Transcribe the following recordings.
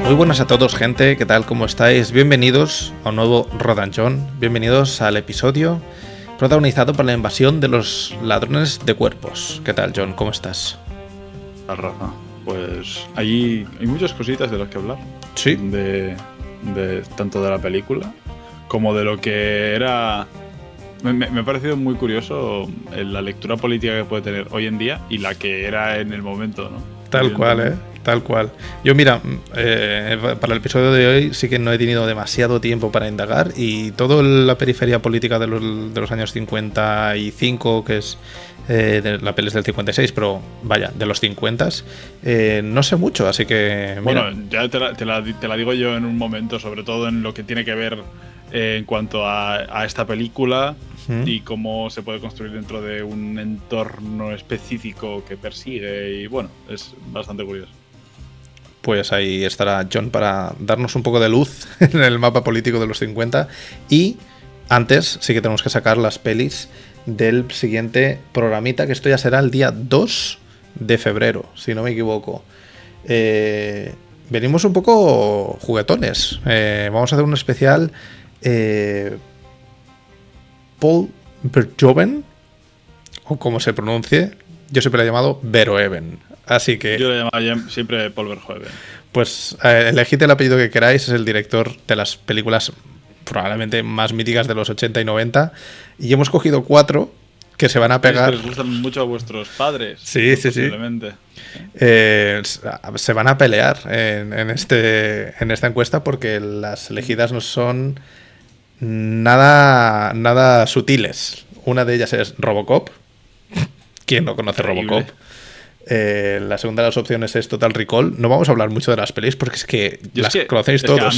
Muy buenas a todos, gente, ¿qué tal? ¿Cómo estáis? Bienvenidos a un nuevo Rodan John. Bienvenidos al episodio protagonizado por la invasión de los ladrones de cuerpos. ¿Qué tal, John? ¿Cómo estás? Rafa, pues hay muchas cositas de las que hablar. Sí. De tanto de la película como de lo que era. Me ha parecido muy curioso la lectura política que puede tener hoy en día y la que era en el momento, ¿no? Tal cual, tal cual. Yo, mira, para el episodio de hoy sí que no he tenido demasiado tiempo para indagar y toda la periferia política de los años 55, que es la peli es del 56, pero vaya, de los 50, no sé mucho, así que... Mira. Bueno, ya te la digo yo en un momento, sobre todo en lo que tiene que ver en cuanto a esta película y cómo se puede construir dentro de un entorno específico que persigue, y bueno, es bastante curioso. Pues ahí estará John para darnos un poco de luz en el mapa político de los 50. Y antes sí que tenemos que sacar las pelis del siguiente programita, que esto ya será el día 2 de febrero, si no me equivoco. Venimos un poco juguetones. Vamos a hacer un especial Paul Verhoeven, o como se pronuncie. Yo siempre le he llamado Verhoeven. Así que... Yo le llamaba siempre Paul Verhoeven. Pues elegid el apellido que queráis. Es el director de las películas probablemente más míticas de los 80 y 90. Y hemos cogido 4 que se van a pegar. Les gustan mucho a vuestros padres. Sí, sí, sí. Se van a pelear en esta encuesta, porque las elegidas no son nada sutiles. Una de ellas es Robocop. ¿Quién no conoce Robocop? La segunda de las opciones es Total Recall. No vamos a hablar mucho de las pelis porque es que conocéis todos.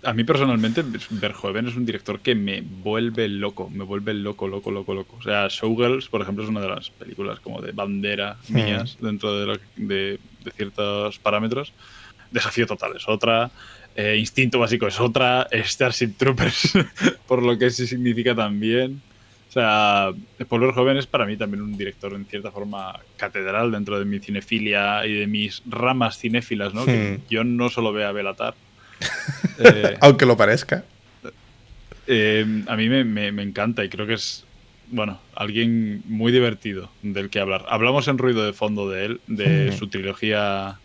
A mí personalmente, Verhoeven es un director que me vuelve loco. O sea, Showgirls, por ejemplo, es una de las películas como de bandera mías dentro de ciertos parámetros. Desafío Total es otra. Instinto Básico es otra. Starship Troopers, por lo que sí significa también. O sea, Paul Verhoeven es para mí también un director en cierta forma catedral dentro de mi cinefilia y de mis ramas cinéfilas, ¿no? Que yo no solo veo a Béla Tarr. Aunque lo parezca. A mí me encanta y creo que es, bueno, alguien muy divertido del que hablar. Hablamos en Ruido de Fondo de él, de su trilogía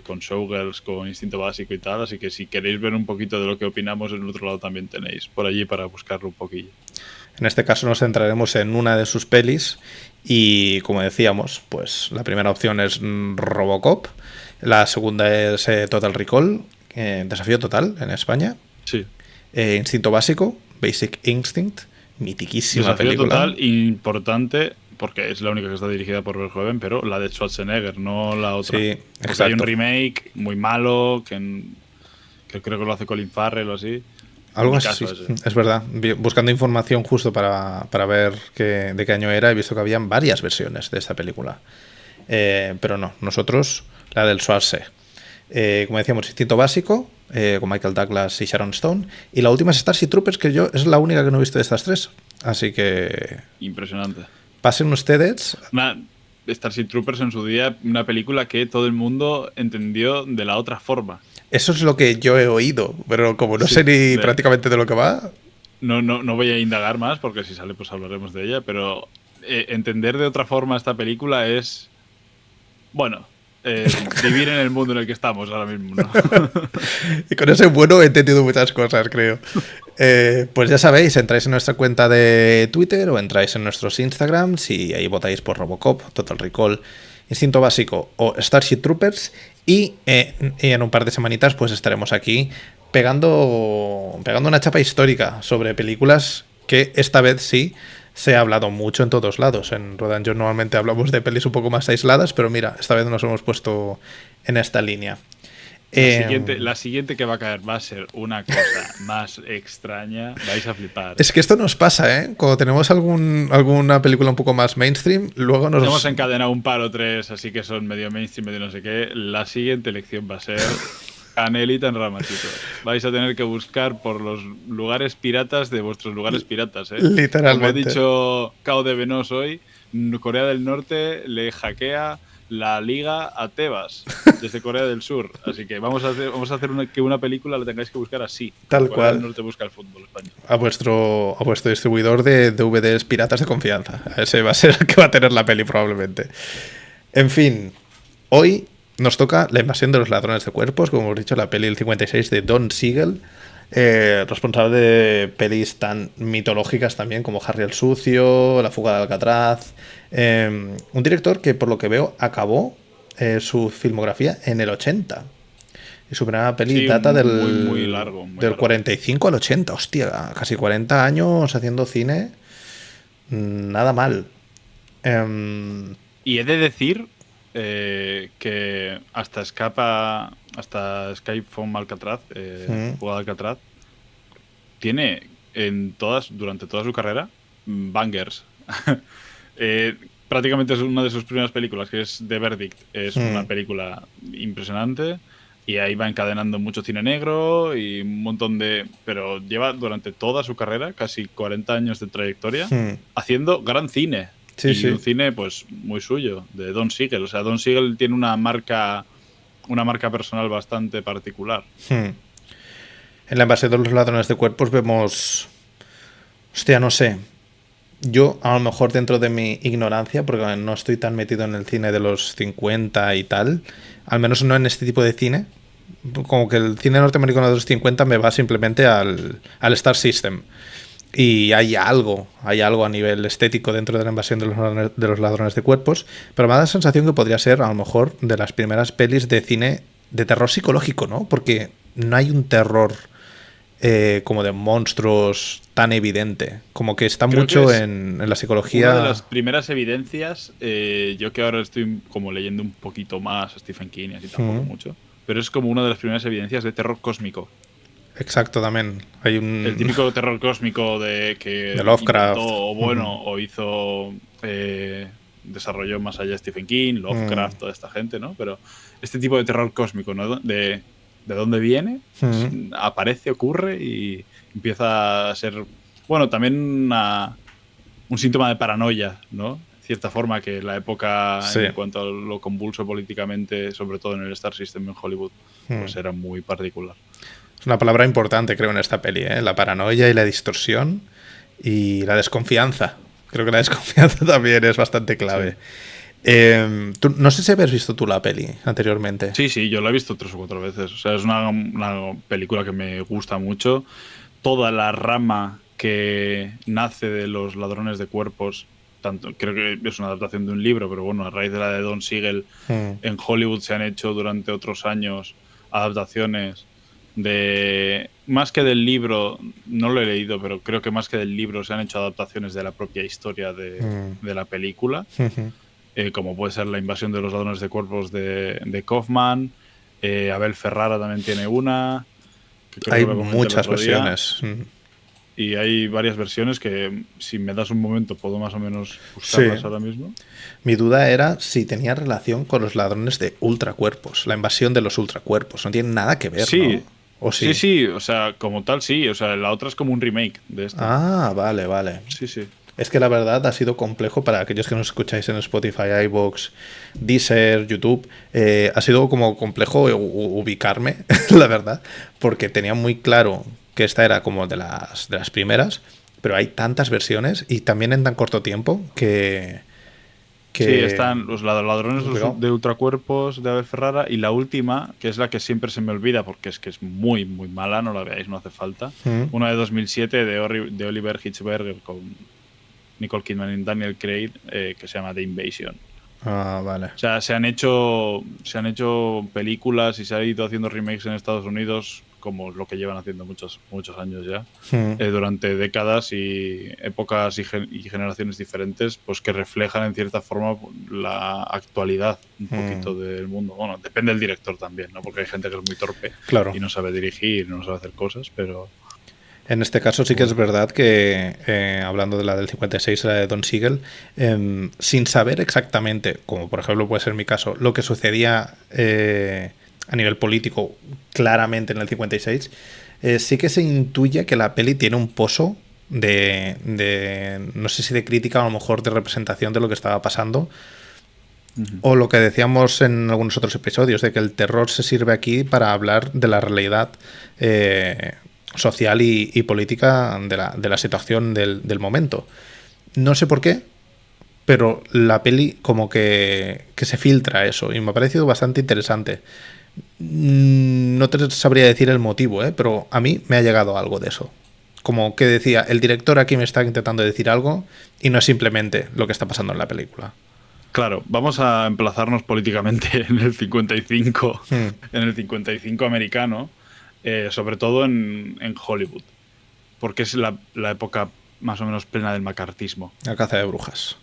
con Showgirls, con Instinto Básico y tal, así que si queréis ver un poquito de lo que opinamos, en el otro lado también tenéis por allí para buscarlo un poquillo. En este caso nos centraremos en una de sus pelis y, como decíamos, pues la primera opción es Robocop, la segunda es Total Recall, Desafío Total en España. Sí. Instinto Básico, Basic Instinct, mitiquísima Desafío película. Total, importante, porque es la única que está dirigida por Verhoeven, pero la de Schwarzenegger, no la otra. Sí, porque exacto. hay un remake muy malo que creo que lo hace Colin Farrell o así. Algo así, es verdad. Buscando información justo para ver de qué año era, he visto que habían varias versiones de esta película. Pero no, nosotros la del Schwarzenegger. Como decíamos, Instinto Básico, con Michael Douglas y Sharon Stone. Y la última es Starship Troopers, que yo es la única que no he visto de estas tres. Así que... Impresionante. Pasen ustedes. Starship Troopers en su día, una película que todo el mundo entendió de la otra forma. Eso es lo que yo he oído, pero como no sé ni prácticamente de lo que va... No voy a indagar más, porque si sale pues hablaremos de ella, pero entender de otra forma esta película es... Bueno... vivir en el mundo en el que estamos ahora mismo, ¿no? Y con ese bueno he entendido muchas cosas, creo. Pues ya sabéis, entráis en nuestra cuenta de Twitter o entráis en nuestros Instagrams y ahí votáis por Robocop, Total Recall, Instinto Básico o Starship Troopers, y en un par de semanitas pues estaremos aquí pegando una chapa histórica sobre películas que esta vez sí se ha hablado mucho en todos lados. En Rodan John normalmente hablamos de pelis un poco más aisladas, pero mira, esta vez nos hemos puesto en esta línea. La siguiente que va a caer va a ser una cosa más extraña. Vais a flipar. Es que esto nos pasa, ¿eh? Cuando tenemos alguna película un poco más mainstream, luego nos... Hemos encadenado un par o tres, así que son medio mainstream, medio no sé qué. La siguiente elección va a ser Canelita en ramachitos. Vais a tener que buscar por los lugares piratas de vuestros lugares piratas, ¿eh? Literalmente. Como ha dicho Cao de Venós hoy, Corea del Norte le hackea la liga a Tebas desde Corea del Sur. Así que vamos a hacer que una película la tengáis que buscar así. Tal Corea del cual. Norte busca el fútbol español. A vuestro distribuidor de DVDs piratas de confianza. Ese va a ser el que va a tener la peli probablemente. En fin, hoy nos toca La invasión de los ladrones de cuerpos, como hemos dicho, la peli del 56 de Don Siegel, responsable de pelis tan mitológicas también como Harry el Sucio, La fuga de Alcatraz. Un director que, por lo que veo, acabó su filmografía en el 80. Y su primera peli Sí, data del, muy largo. Muy del largo. 45 al 80. Hostia, casi 40 años haciendo cine. Nada mal. Y he de decir que hasta Escape from Alcatraz, Fuga de Alcatraz, tiene durante toda su carrera bangers. Prácticamente es una de sus primeras películas, que es The Verdict. Es una película impresionante y ahí va encadenando mucho cine negro y un montón de... Pero lleva durante toda su carrera, casi 40 años de trayectoria, haciendo gran cine. Sí, y sí. un cine pues muy suyo, de Don Siegel. O sea, Don Siegel tiene una marca personal bastante particular. En La invasión de los ladrones de cuerpos vemos... Hostia, no sé. Yo, a lo mejor dentro de mi ignorancia, porque no estoy tan metido en el cine de los 50 y tal, al menos no en este tipo de cine, como que el cine norteamericano de los 50 me va simplemente al Star System. Y hay algo a nivel estético dentro de La invasión de los ladrones de cuerpos, pero me da la sensación que podría ser a lo mejor de las primeras pelis de cine de terror psicológico, ¿no? Porque no hay un terror como de monstruos tan evidente, como que está Creo mucho que es en la psicología. una de las primeras evidencias, yo que ahora estoy como leyendo un poquito más a Stephen King y así tampoco mucho, pero es como una de las primeras evidencias de terror cósmico. Exacto, también. Hay El típico terror cósmico de que Lovecraft. inventó, o hizo, desarrolló más allá Stephen King, Lovecraft, toda esta gente, ¿no? Pero este tipo de terror cósmico, ¿no? De dónde viene, aparece, ocurre y empieza a ser, bueno, también un síntoma de paranoia, ¿no? De cierta forma, que la época, en cuanto a lo convulso políticamente, sobre todo en el Star System en Hollywood, pues era muy particular. Es una palabra importante, creo, en esta peli, ¿eh? La paranoia y la distorsión y la desconfianza. Creo que la desconfianza también es bastante clave. No sé si habías visto tú la peli anteriormente. Sí, yo la he visto 3 o 4 veces. O sea, es una película que me gusta mucho. Toda la rama que nace de los ladrones de cuerpos, creo que es una adaptación de un libro, pero bueno, a raíz de la de Don Siegel, en Hollywood se han hecho durante otros años adaptaciones de... Más que del libro, no lo he leído, pero creo que más que del libro se han hecho adaptaciones de la propia historia de la película. Como puede ser La invasión de los ladrones de cuerpos de Kaufman. Abel Ferrara también tiene una. Hay muchas versiones. Y hay varias versiones que, si me das un momento, puedo más o menos buscarlas ahora mismo. Mi duda era si tenía relación con los ladrones de ultracuerpos, la invasión de los ultracuerpos. No tiene nada que ver, Sí. ¿no? ¿O sí? Sí, o sea, como tal sí. O sea, la otra es como un remake de esta. Ah, vale. Sí. Es que la verdad ha sido complejo para aquellos que nos escucháis en Spotify, iVoox, Deezer, YouTube. Ha sido como complejo ubicarme, la verdad, porque tenía muy claro que esta era como de las primeras, pero hay tantas versiones y también en tan corto tiempo que sí, están los ladrones de ultracuerpos de Abel Ferrara y la última, que es la que siempre se me olvida porque es que es muy, muy mala, no la veáis, no hace falta. Una de 2007 de Oliver Hitzberger con Nicole Kidman y Daniel Craig, que se llama The Invasion. Ah, vale. O sea, se han hecho películas y se ha ido haciendo remakes en Estados Unidos, como lo que llevan haciendo muchos años ya, durante décadas y épocas y generaciones diferentes, pues que reflejan en cierta forma la actualidad un poquito del mundo. Bueno, depende del director también, ¿no? Porque hay gente que es muy torpe y no sabe dirigir, no sabe hacer cosas, pero... En este caso sí que es verdad que, hablando de la del 56, la de Don Siegel, sin saber exactamente, como por ejemplo puede ser mi caso, lo que sucedía a nivel político claramente en el 56, sí que se intuye que la peli tiene un pozo no sé si de crítica o a lo mejor de representación de lo que estaba pasando. O lo que decíamos en algunos otros episodios, de que el terror se sirve aquí para hablar de la realidad social y política de la situación del momento. No sé por qué, pero la peli como que se filtra eso y me ha parecido bastante interesante. No te sabría decir el motivo, pero a mí me ha llegado algo de eso. Como que decía, el director aquí me está intentando decir algo y no es simplemente lo que está pasando en la película. Claro, vamos a emplazarnos políticamente en el 55, en el 55 americano, sobre todo en Hollywood, porque es la época más o menos plena del macartismo. La caza de brujas.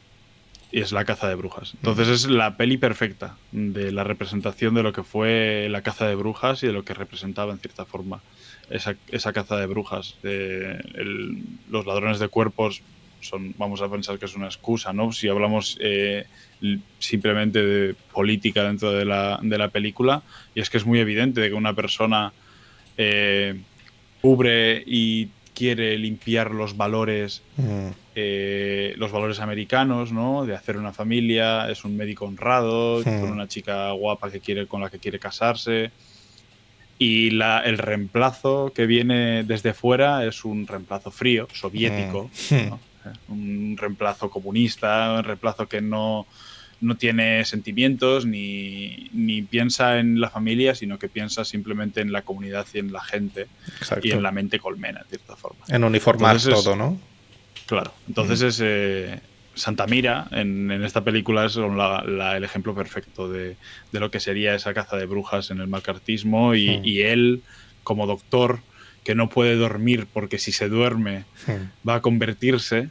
Y es la caza de brujas. Entonces es la peli perfecta de la representación de lo que fue la caza de brujas y de lo que representaba en cierta forma esa caza de brujas. Los ladrones de cuerpos vamos a pensar que es una excusa, ¿no? Si hablamos simplemente de política dentro de la película, y es que es muy evidente de que una persona cubre y quiere limpiar los valores americanos, ¿no? De hacer una familia, es un médico honrado, con una chica guapa con la que quiere casarse. Y el reemplazo que viene desde fuera es un reemplazo frío, soviético, ¿no? Un reemplazo comunista, un reemplazo que no tiene sentimientos ni piensa en la familia, sino que piensa simplemente en la comunidad y en la gente. Exacto. Y en la mente colmena, de cierta forma. En uniformar todo, ¿no? Claro. Entonces Santa Mira en esta película es el ejemplo perfecto de lo que sería esa caza de brujas en el macartismo y él, como doctor, que no puede dormir porque si se duerme va a convertirse,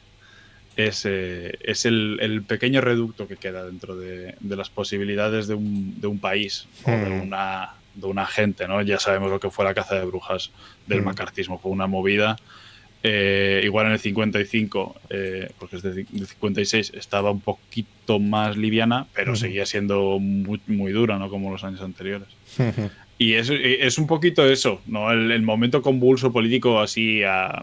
es el pequeño reducto que queda dentro de las posibilidades de un país o de una gente, ¿no? Ya sabemos lo que fue la caza de brujas del macartismo, fue una movida. Igual en el 55, porque es de 56, estaba un poquito más liviana, pero seguía siendo muy, muy dura, ¿no? Como los años anteriores. Y es un poquito eso, ¿no? El momento convulso político así a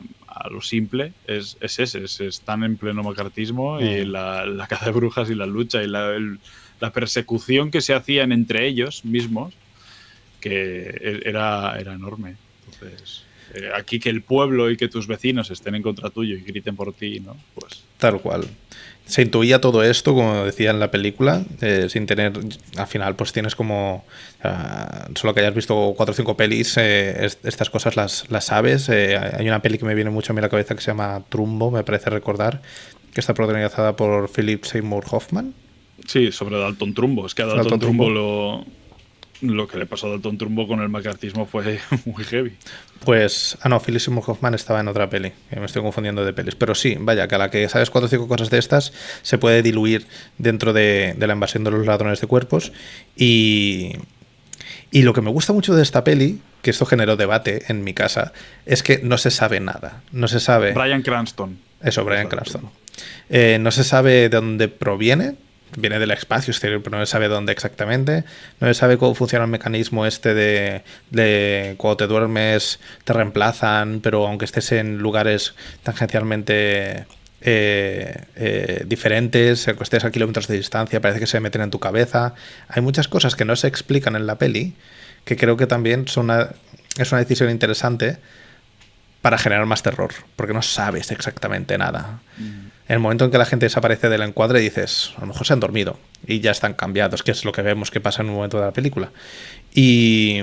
lo simple es ese, están en pleno macartismo y la caza de brujas y la lucha y la persecución que se hacían entre ellos mismos, que era enorme. Entonces, aquí que el pueblo y que tus vecinos estén en contra tuyo y griten por ti, ¿no? Pues tal cual. Se intuía todo esto, como decía en la película, sin tener, al final pues tienes como, solo que hayas visto 4 o 5 pelis, estas cosas las sabes. Hay una peli que me viene mucho a mí a la cabeza que se llama Trumbo, me parece recordar, que está protagonizada por Philip Seymour Hoffman. Sí, sobre Dalton Trumbo. Es que a Dalton Trumbo lo que le pasó a Dalton Trumbo con el macartismo fue muy heavy. Pues, no, Philip Seymour Hoffman estaba en otra peli, me estoy confundiendo de pelis, pero sí, vaya, que a la que sabes 4 o 5 cosas de estas se puede diluir dentro de la invasión de los ladrones de cuerpos. Y lo que me gusta mucho de esta peli, que esto generó debate en mi casa, es que no se sabe nada, no se sabe... Bryan Cranston. Eso, Bryan Cranston. No se sabe de dónde proviene. Viene del espacio exterior, pero no se sabe dónde exactamente. No se sabe cómo funciona el mecanismo este de cuando te duermes te reemplazan, pero aunque estés en lugares tangencialmente diferentes, que estés a kilómetros de distancia, parece que se meten en tu cabeza. Hay muchas cosas que no se explican en la peli, que creo que también es una decisión interesante para generar más terror, porque no sabes exactamente nada. En el momento en que la gente desaparece del encuadre dices, a lo mejor se han dormido y ya están cambiados, que es lo que vemos que pasa en un momento de la película. Y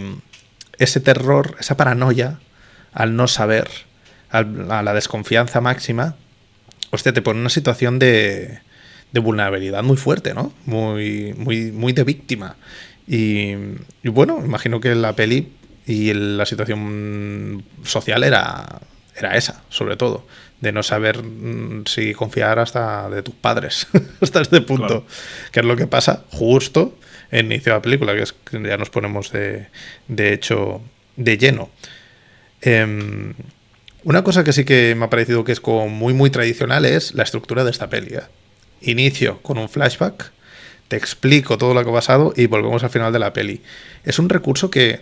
ese terror, esa paranoia, al no saber, a la desconfianza máxima, hostia, te pone en una situación de vulnerabilidad muy fuerte, ¿no? Muy, muy, muy de víctima. Y bueno, imagino que la peli y la situación social era esa, sobre todo, de no saber si confiar hasta de tus padres, hasta este punto, claro. Que es lo que pasa justo en el inicio de la película, que es que ya nos ponemos de hecho de lleno. Una cosa que sí que me ha parecido que es como muy muy tradicional es la estructura de esta peli. Inicio con un flashback te explico todo lo que ha pasado y volvemos al final de la peli. Es un recurso que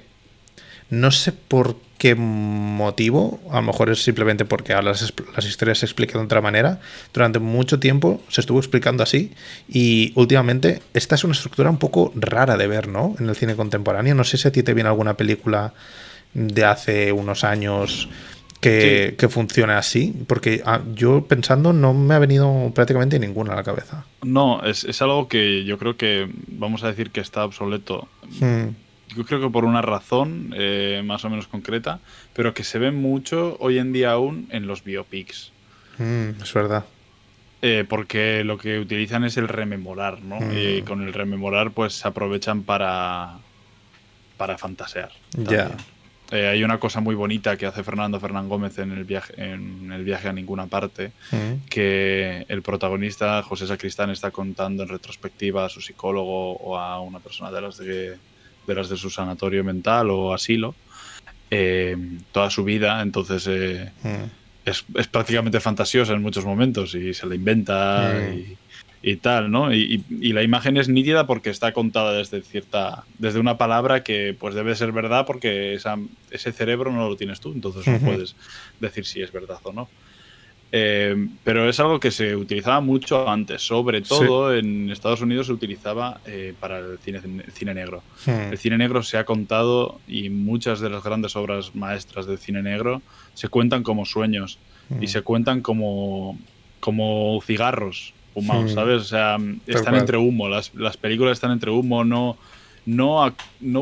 no sé por qué motivo, a lo mejor es simplemente porque ahora las historias se explican de otra manera. Durante mucho tiempo se estuvo explicando así y últimamente esta es una estructura un poco rara de ver, ¿no? En el cine contemporáneo. No sé si a ti te viene alguna película de hace unos años que funcione así, porque yo pensando no me ha venido prácticamente ninguna a la cabeza. No, es algo que yo creo que vamos a decir que está obsoleto. Yo creo que por una razón más o menos concreta, pero que se ve mucho hoy en día aún en los biopics. Es verdad. Porque lo que utilizan es el rememorar, ¿no? Y con el rememorar pues se aprovechan para fantasear. Ya. Hay una cosa muy bonita que hace Fernán Gómez en el viaje a ninguna parte, que el protagonista, José Sacristán, está contando en retrospectiva a su psicólogo o a una persona de las de su sanatorio mental o asilo, toda su vida. Entonces es prácticamente fantasiosa en muchos momentos y se la inventa y tal, ¿no? Y la imagen es nítida porque está contada desde una palabra que pues debe ser verdad, porque ese cerebro no lo tienes tú, entonces no puedes decir si es verdad o no. Pero es algo que se utilizaba mucho antes, sobre todo en Estados Unidos se utilizaba para el cine negro. El cine negro se ha contado, y muchas de las grandes obras maestras del cine negro se cuentan como sueños y se cuentan como cigarros fumados, ¿sabes? O sea, están entre humo, las películas están entre humo, no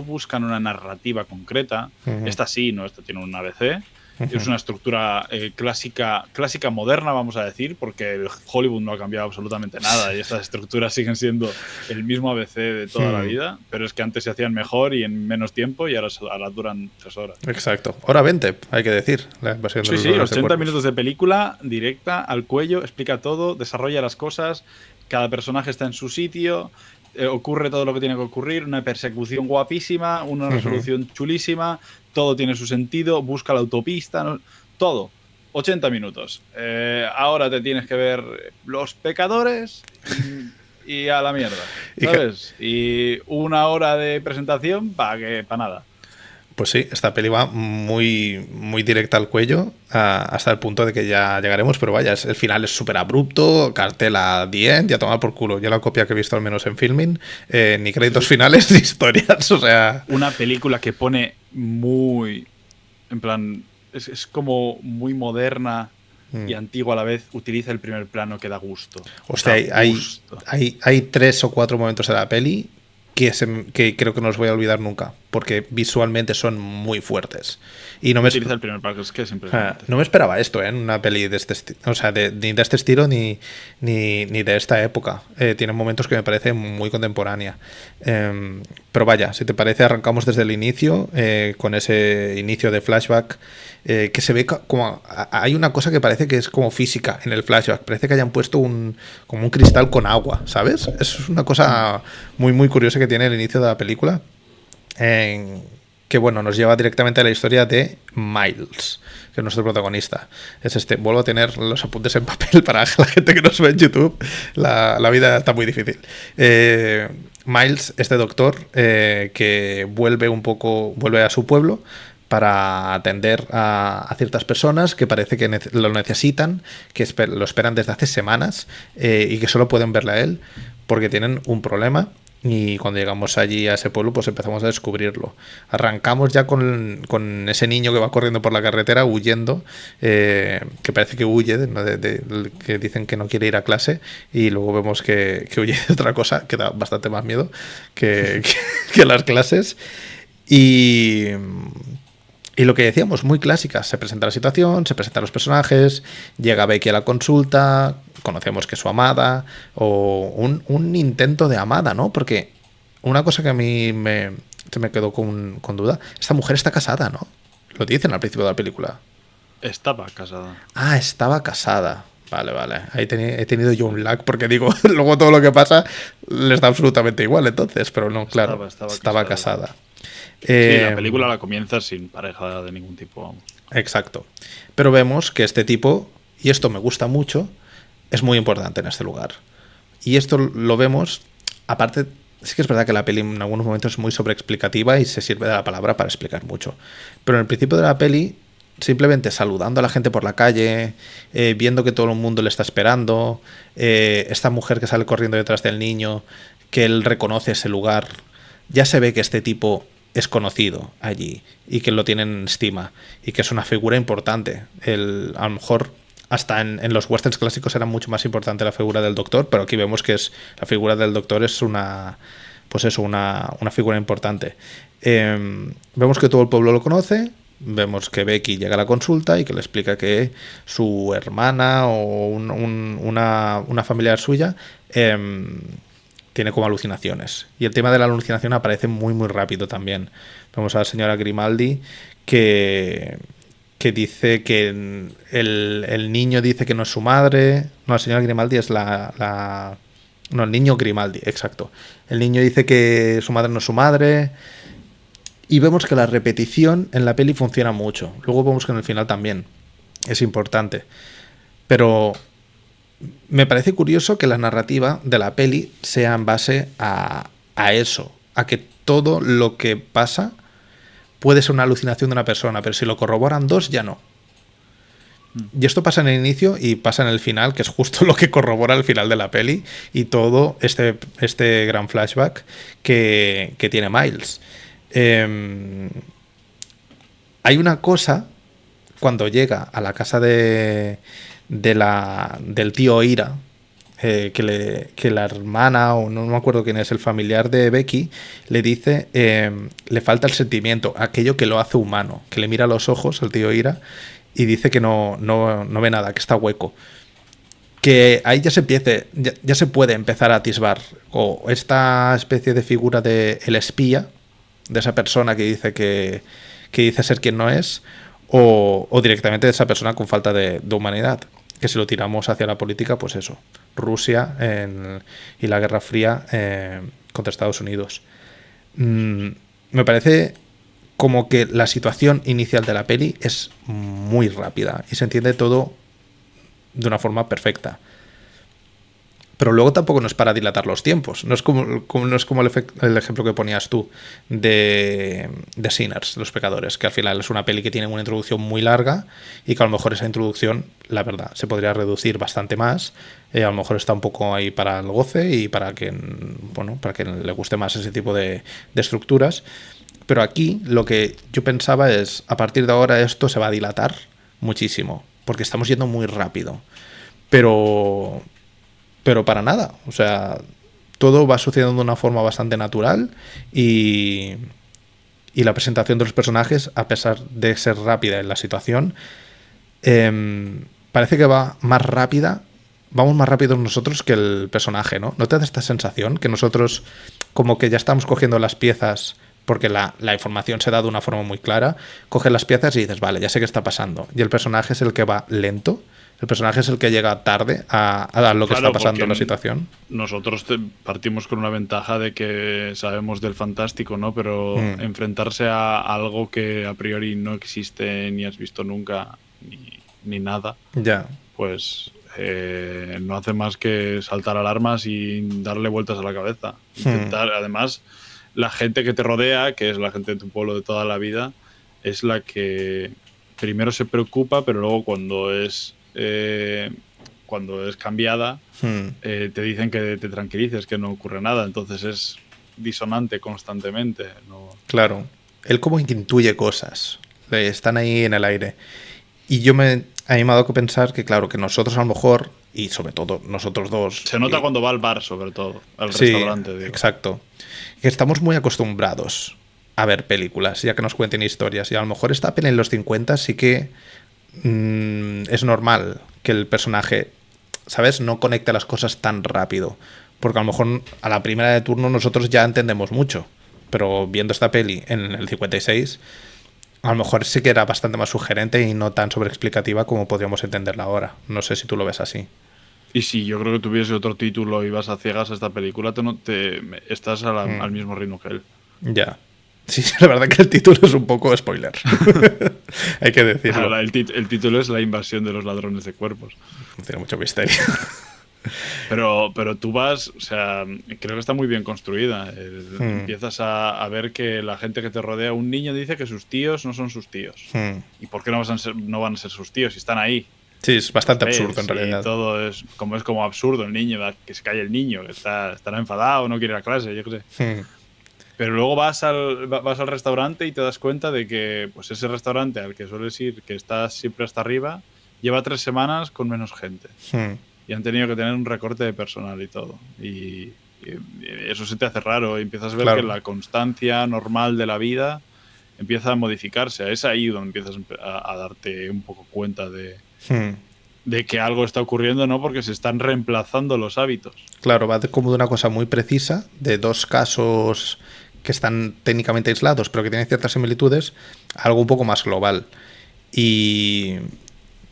buscan una narrativa concreta. Esta sí, ¿no? Esta tiene un ABC. Es una estructura clásica moderna, vamos a decir, porque Hollywood no ha cambiado absolutamente nada y estas estructuras siguen siendo el mismo ABC de toda la vida, pero es que antes se hacían mejor y en menos tiempo, y ahora duran 3 horas. Exacto. Hora 20, hay que decir. La invasión de los 80 minutos de película directa al cuello, explica todo, desarrolla las cosas, cada personaje está en su sitio, ocurre todo lo que tiene que ocurrir, una persecución guapísima, una resolución chulísima, todo tiene su sentido, busca la autopista, ¿no? Todo. 80 minutos. Ahora te tienes que ver Los Pecadores y a la mierda, ¿sabes? Y 1 hora de presentación para nada. Pues sí, esta peli va muy, muy directa al cuello, hasta el punto de que ya llegaremos, pero vaya, el final es súper abrupto, cartel a the end, y a tomar por culo. Yo la copia que he visto al menos en Filmin, ni créditos finales ni historias, o sea... Una película que pone muy... En plan, es como muy moderna y antigua a la vez, utiliza el primer plano que da gusto. O sea, hay 3 o 4 momentos de la peli que creo que no los voy a olvidar nunca, porque visualmente son muy fuertes. Y no me utiliza el primer plano, es que es impresionante. No me esperaba esto, en una peli de este estilo, o sea, ni de este estilo ni de esta época. Tiene momentos que me parece muy contemporánea. Pero vaya, si te parece, arrancamos desde el inicio, con ese inicio de flashback, que se ve como... Hay una cosa que parece que es como física en el flashback. Parece que hayan puesto como un cristal con agua, ¿sabes? Es una cosa muy, muy curiosa que tiene el inicio de la película. Que bueno, nos lleva directamente a la historia de Miles, que es nuestro protagonista. Vuelvo a tener los apuntes en papel para la gente que nos ve en YouTube. La vida está muy difícil. Miles, este doctor, que vuelve a su pueblo para atender a ciertas personas que parece que lo necesitan, que lo esperan desde hace semanas, y que solo pueden verle a él porque tienen un problema. Y cuando llegamos allí a ese pueblo, pues empezamos a descubrirlo. Arrancamos ya con ese niño que va corriendo por la carretera huyendo, que parece que huye, que dicen que no quiere ir a clase, y luego vemos que huye de otra cosa, que da bastante más miedo que las clases. Y lo que decíamos, muy clásica, se presenta la situación, se presentan los personajes, llega Becky a la consulta, conocemos que es su amada, o un intento de amada, ¿no? Porque una cosa que a mí se me quedó con duda, esta mujer está casada, ¿no? Lo dicen al principio de la película. Estaba casada. Ah, estaba casada. Vale. Ahí he tenido yo un lag, porque digo, luego todo lo que pasa les da absolutamente igual, entonces, pero no, claro, estaba casada. Sí, la película la comienza sin pareja de ningún tipo. Vamos. Exacto. Pero vemos que este tipo, y esto me gusta mucho, es muy importante en este lugar. Y esto lo vemos aparte, sí que es verdad que la peli en algunos momentos es muy sobreexplicativa y se sirve de la palabra para explicar mucho. Pero en el principio de la peli, simplemente saludando a la gente por la calle, viendo que todo el mundo le está esperando, esta mujer que sale corriendo detrás del niño, que él reconoce ese lugar, ya se ve que este tipo es conocido allí y que lo tienen en estima y que es una figura importante. A lo mejor hasta en los westerns clásicos era mucho más importante la figura del doctor, pero aquí vemos que la figura del doctor es una figura importante. Vemos que todo el pueblo lo conoce, vemos que Becky llega a la consulta y que le explica que su hermana o una familiar suya tiene como alucinaciones. Y el tema de la alucinación aparece muy muy rápido también. Vemos a la señora Grimaldi que dice que el niño dice que no es su madre. No, la señora Grimaldi es no, el niño Grimaldi, exacto. El niño dice que su madre no es su madre. Y vemos que la repetición en la peli funciona mucho. Luego vemos que en el final también es importante. Pero me parece curioso que la narrativa de la peli sea en base a eso, a que todo lo que pasa puede ser una alucinación de una persona, pero si lo corroboran dos, ya no. Y esto pasa en el inicio y pasa en el final, que es justo lo que corrobora el final de la peli y todo este gran flashback que tiene Miles. Hay una cosa cuando llega a la casa del tío Ira, que la hermana, o no me acuerdo quién es, el familiar de Becky, le dice, le falta el sentimiento, aquello que lo hace humano, que le mira a los ojos al tío Ira y dice que no ve nada, que está hueco. Que ahí ya se puede empezar a atisbar o esta especie de figura de el espía, de esa persona que dice ser quien no es, o directamente de esa persona con falta de humanidad, que si lo tiramos hacia la política, pues eso, Rusia y la Guerra Fría contra Estados Unidos. Me parece como que la situación inicial de la peli es muy rápida y se entiende todo de una forma perfecta. Pero luego tampoco no es para dilatar los tiempos. No es como el ejemplo que ponías tú de Sinners, Los Pecadores, que al final es una peli que tiene una introducción muy larga y que a lo mejor esa introducción, la verdad, se podría reducir bastante más. A lo mejor está un poco ahí para el goce y para que le guste más ese tipo de estructuras. Pero aquí lo que yo pensaba es, a partir de ahora esto se va a dilatar muchísimo, porque estamos yendo muy rápido. Pero para nada, o sea, todo va sucediendo de una forma bastante natural y la presentación de los personajes, a pesar de ser rápida en la situación, parece que va más rápida, vamos más rápidos nosotros que el personaje, ¿no? ¿No te da esta sensación que nosotros como que ya estamos cogiendo las piezas porque la información se da de una forma muy clara, coges las piezas y dices, vale, ya sé qué está pasando, y el personaje es el que va lento? El personaje es el que llega tarde a lo que está pasando en la situación. Nosotros partimos con una ventaja de que sabemos del fantástico, ¿no? Pero enfrentarse a algo que a priori no existe ni has visto nunca ni nada, ya, pues no hace más que saltar alarmas y darle vueltas a la cabeza. Intentar, además, la gente que te rodea, que es la gente de tu pueblo de toda la vida, es la que primero se preocupa, pero luego cuando es cambiada, te dicen que te tranquilices, que no ocurre nada. Entonces es disonante constantemente, ¿no? Claro. Él como que intuye cosas, están ahí en el aire. Y a mí me ha dado que pensar que, claro, que nosotros a lo mejor, y sobre todo nosotros dos... Se nota cuando va al bar, sobre todo, al restaurante. Digo. Exacto. Que estamos muy acostumbrados a ver películas, ya que nos cuenten historias. Y a lo mejor esta peli en los 50 sí que es normal que el personaje, ¿sabes?, no conecte las cosas tan rápido, porque a lo mejor a la primera de turno nosotros ya entendemos mucho, pero viendo esta peli en el 56 a lo mejor sí que era bastante más sugerente y no tan sobreexplicativa como podríamos entenderla ahora. No sé si tú lo ves así. Y si yo creo que tuviese otro título y vas a ciegas a esta película, estás al mismo ritmo que él. Ya. Sí, la verdad que el título es un poco spoiler. Hay que decirlo. El título es La invasión de los ladrones de cuerpos. Tiene mucho misterio. Pero tú vas, o sea, creo que está muy bien construida. Hmm, Empiezas a ver que la gente que te rodea, un niño dice que sus tíos no son sus tíos. hmm. ¿Y por qué no van a ser sus tíos si están ahí? Sí, es Los bastante absurdo en ves y realidad. todo es como absurdo el niño, que se calle el niño, que estará enfadado, no quiere ir a clase, yo qué sé. Hmm, Pero luego vas al restaurante y te das cuenta de que pues ese restaurante al que sueles ir, que está siempre hasta arriba, lleva 3 semanas con menos gente. hmm. Y han tenido que tener un recorte de personal y todo. Y eso se te hace raro y empiezas a ver que Claro. la constancia normal de la vida empieza a modificarse. Es ahí donde empiezas a darte un poco cuenta Hmm. de que algo está ocurriendo, ¿no? Porque se están reemplazando los hábitos. Claro, va como de una cosa muy precisa, de dos casos que están técnicamente aislados, pero que tienen ciertas similitudes, a algo un poco más global. Y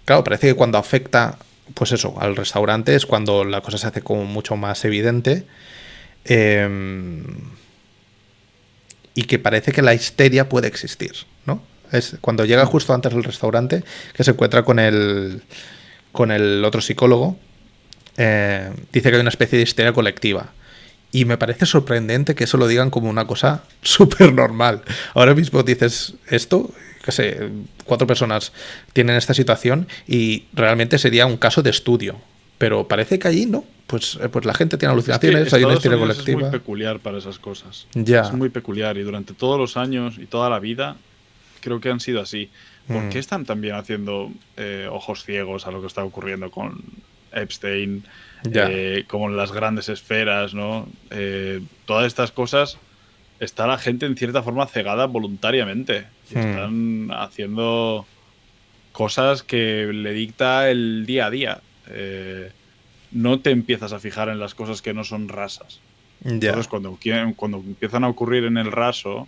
claro, parece que cuando afecta, pues eso, al restaurante es cuando la cosa se hace como mucho más evidente. eh, y que parece que la histeria puede existir, ¿no? Es cuando llega justo antes del restaurante, que se encuentra con el otro psicólogo, dice que hay una especie de histeria colectiva. Y me parece sorprendente que eso lo digan como una cosa súper normal. Ahora mismo dices esto, que sé, 4 personas tienen esta situación y realmente sería un caso de estudio. Pero parece que allí no. Pues la gente tiene Es que alucinaciones, hay una Estados histeria Unidos es muy colectiva. peculiar para esas cosas. Es Ya. muy peculiar y durante todos los años y toda la vida creo que han sido así. ¿Por qué Mm, están también haciendo ojos ciegos a lo que está ocurriendo con Epstein, ya. con las grandes esferas, ¿no? Todas estas cosas, está la gente en cierta forma cegada voluntariamente y Mm, están haciendo cosas que le dicta el día a día. No te empiezas a fijar en las cosas que no son rasas. ya. Entonces, cuando empiezan a ocurrir en el raso,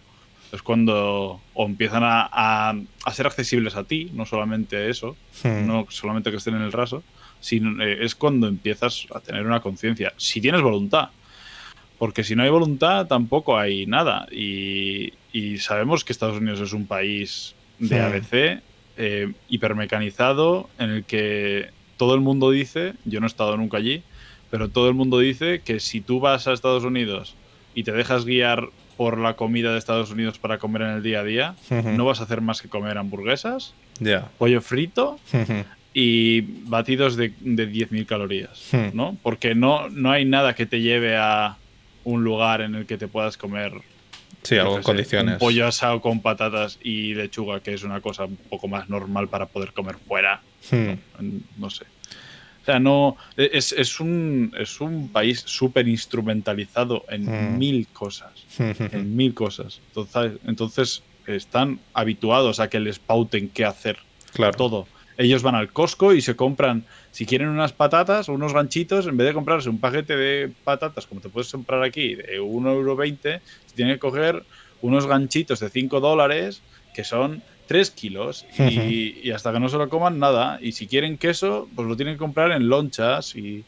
es cuando o empiezan a ser accesibles a ti, no solamente eso, Mm, no solamente que estén en el raso, sino es cuando empiezas a tener una conciencia, si tienes voluntad. Porque si no hay voluntad, tampoco hay nada. Y sabemos que Estados Unidos es un país de mm, ABC, hipermecanizado, en el que todo el mundo dice, yo no he estado nunca allí, pero todo el mundo dice que si tú vas a Estados Unidos y te dejas guiar por la comida de Estados Unidos para comer en el día a día, ujú, no vas a hacer más que comer hamburguesas, ya. pollo frito Ujú, y batidos de 10.000 calorías, mm. ¿no? Porque no hay nada que te lleve a un lugar en el que te puedas comer, Sí, yo algo en qué sé, un condiciones. pollo asado con patatas y lechuga, que es una cosa un poco más normal para poder comer fuera, Mm, ¿no? No sé. O sea, no. Es un país súper instrumentalizado en mm, mil cosas. ujú, En mil cosas. Entonces están habituados a que les pauten qué hacer. claro. Todo. Ellos van al Costco y se compran, si quieren unas patatas o unos ganchitos, en vez de comprarse un paquete de patatas, como te puedes comprar aquí, de 1,20 €, se tienen que coger unos ganchitos de $5, que son 3 kilos, Ujú. y hasta que no se lo coman, nada. Y si quieren queso, pues lo tienen que comprar en lonchas y